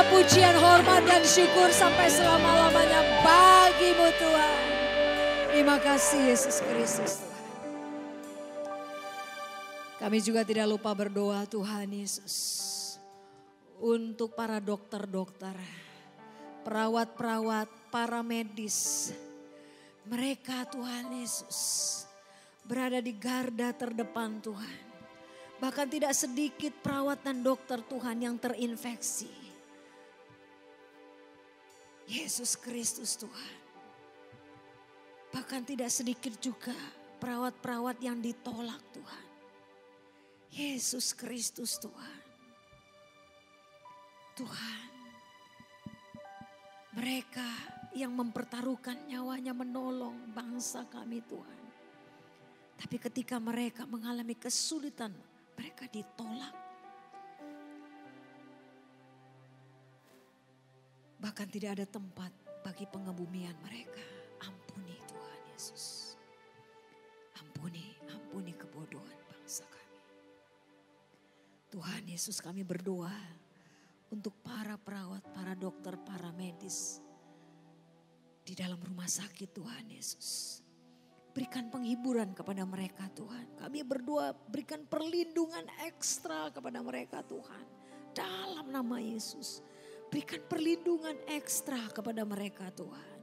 Pujian, hormat, dan syukur sampai selama-lamanya bagimu Tuhan. Terima kasih Yesus Kristus Tuhan. Kami juga tidak lupa berdoa Tuhan Yesus. Untuk para dokter-dokter, perawat-perawat, para medis. Mereka Tuhan Yesus berada di garda terdepan Tuhan. Bahkan tidak sedikit perawat dan dokter Tuhan yang terinfeksi. Yesus Kristus Tuhan. Bahkan tidak sedikit juga perawat-perawat yang ditolak Tuhan. Yesus Kristus Tuhan. Tuhan, mereka yang mempertaruhkan nyawanya menolong bangsa kami Tuhan. Tapi ketika mereka mengalami kesulitan, mereka ditolak. Bahkan tidak ada tempat bagi pengebumian mereka. Ampuni Tuhan Yesus. Ampuni kebodohan bangsa kami. Tuhan Yesus, kami berdoa untuk para perawat, para dokter, para medis di dalam rumah sakit Tuhan Yesus. berikan penghiburan kepada mereka Tuhan. Kami berdoa berikan perlindungan ekstra kepada mereka Tuhan. Dalam nama Yesus. Berikan perlindungan ekstra kepada mereka Tuhan.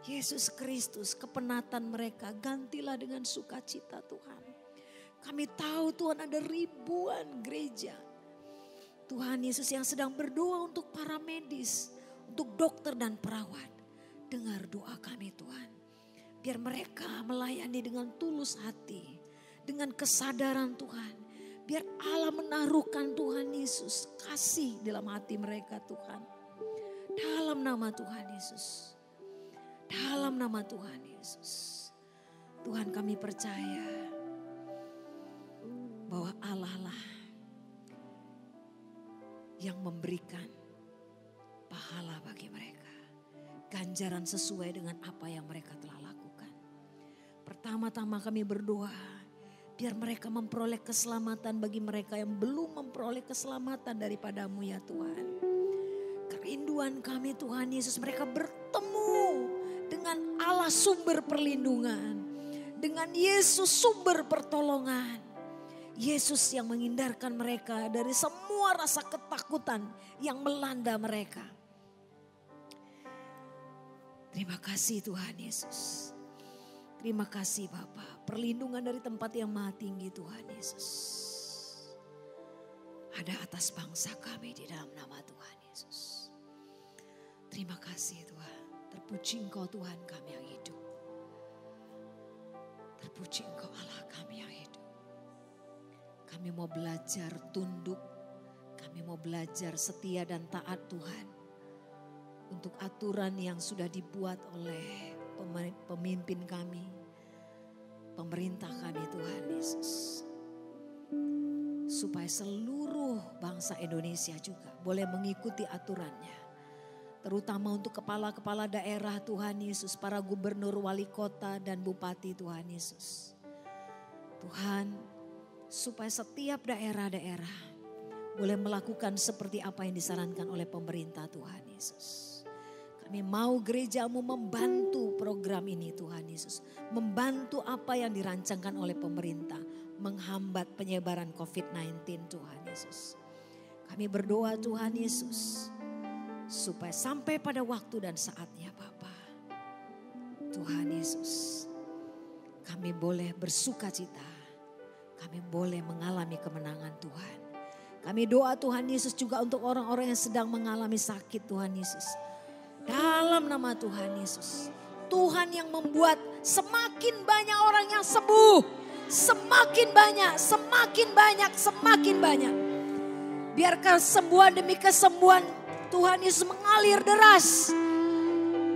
Yesus Kristus, kepenatan mereka gantilah dengan sukacita Tuhan. Kami tahu Tuhan ada ribuan gereja. Tuhan Yesus yang sedang berdoa untuk para medis, untuk dokter dan perawat. Dengar doa kami Tuhan. Biar mereka melayani dengan tulus hati, dengan kesadaran Tuhan. Biar Allah menaruhkan Tuhan Yesus kasih dalam hati mereka Tuhan. Dalam nama Tuhan Yesus. Dalam nama Tuhan Yesus. Tuhan kami percaya bahwa Allah lah yang memberikan pahala bagi mereka. Ganjaran sesuai dengan apa yang mereka telah lakukan. Pertama-tama kami berdoa biar mereka memperoleh keselamatan bagi mereka yang belum memperoleh keselamatan daripadamu ya Tuhan. Kerinduan kami Tuhan Yesus, mereka bertemu dengan Allah sumber perlindungan. Dengan Yesus sumber pertolongan. Yesus yang menghindarkan mereka dari semua rasa ketakutan yang melanda mereka. Terima kasih Tuhan Yesus. Terima kasih Bapa, perlindungan dari tempat yang maha tinggi Tuhan Yesus. Ada atas bangsa kami di dalam nama Tuhan Yesus. Terima kasih Tuhan, terpuji Engkau Tuhan kami yang hidup. Terpuji Engkau Allah kami yang hidup. Kami mau belajar tunduk, kami mau belajar setia dan taat Tuhan. Untuk aturan yang sudah dibuat oleh pemimpin kami, pemerintah kami Tuhan Yesus. Supaya seluruh bangsa Indonesia juga boleh mengikuti aturannya. Terutama untuk kepala-kepala daerah Tuhan Yesus, para gubernur, wali kota dan bupati Tuhan Yesus. Tuhan, supaya setiap daerah-daerah boleh melakukan seperti apa yang disarankan oleh pemerintah Tuhan Yesus. Kami mau gerejamu membantu program ini Tuhan Yesus. Membantu apa yang dirancangkan oleh pemerintah. Menghambat penyebaran COVID-19 Tuhan Yesus. Kami berdoa Tuhan Yesus. Supaya sampai pada waktu dan saatnya Bapa. Tuhan Yesus. Kami boleh bersuka cita. Kami boleh mengalami kemenangan Tuhan. Kami doa Tuhan Yesus juga untuk orang-orang yang sedang mengalami sakit Tuhan Yesus. Dalam nama Tuhan Yesus. Tuhan yang membuat semakin banyak orang yang sembuh. Semakin banyak, semakin banyak, semakin banyak. Biar kesembuhan demi kesembuhan Tuhan Yesus mengalir deras.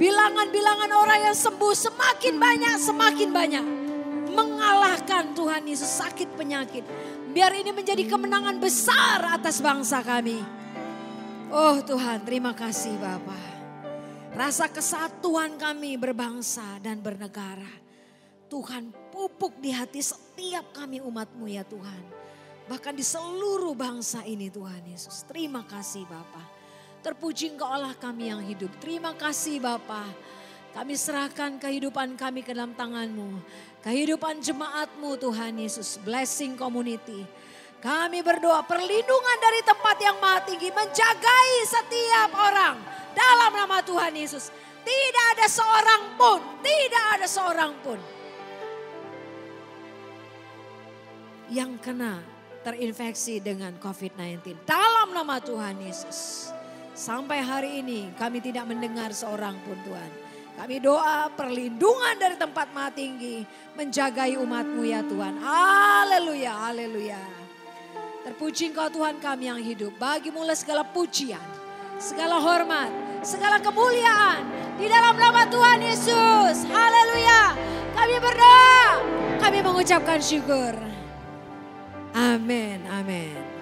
Bilangan-bilangan orang yang sembuh semakin banyak, semakin banyak. Mengalahkan Tuhan Yesus sakit penyakit. Biar ini menjadi kemenangan besar atas bangsa kami. Oh Tuhan, terima kasih Bapa. Rasa kesatuan kami berbangsa dan bernegara. Tuhan pupuk di hati setiap kami umat-Mu ya Tuhan. Bahkan di seluruh bangsa ini Tuhan Yesus. Terima kasih Bapa. Terpuji Engkau Allah kami yang hidup. Terima kasih Bapa. Kami serahkan kehidupan kami ke dalam tangan-Mu. Kehidupan jemaat-Mu Tuhan Yesus. Blessing community. Kami berdoa perlindungan dari tempat yang maha tinggi. Menjagai setiap orang. Dalam nama Tuhan Yesus. Tidak ada seorang pun. Tidak ada seorang pun. Yang kena terinfeksi dengan COVID-19. Dalam nama Tuhan Yesus. Sampai hari ini kami tidak mendengar seorang pun Tuhan. Kami doa perlindungan dari tempat maha tinggi. Menjagai umat-Mu ya Tuhan. Haleluya, haleluya. Terpuji Engkau Tuhan kami yang hidup. Bagi-Mu segala pujian, segala hormat, segala kemuliaan. Di dalam nama Tuhan Yesus. Haleluya. Kami berdoa. Kami mengucapkan syukur. Amin, amin.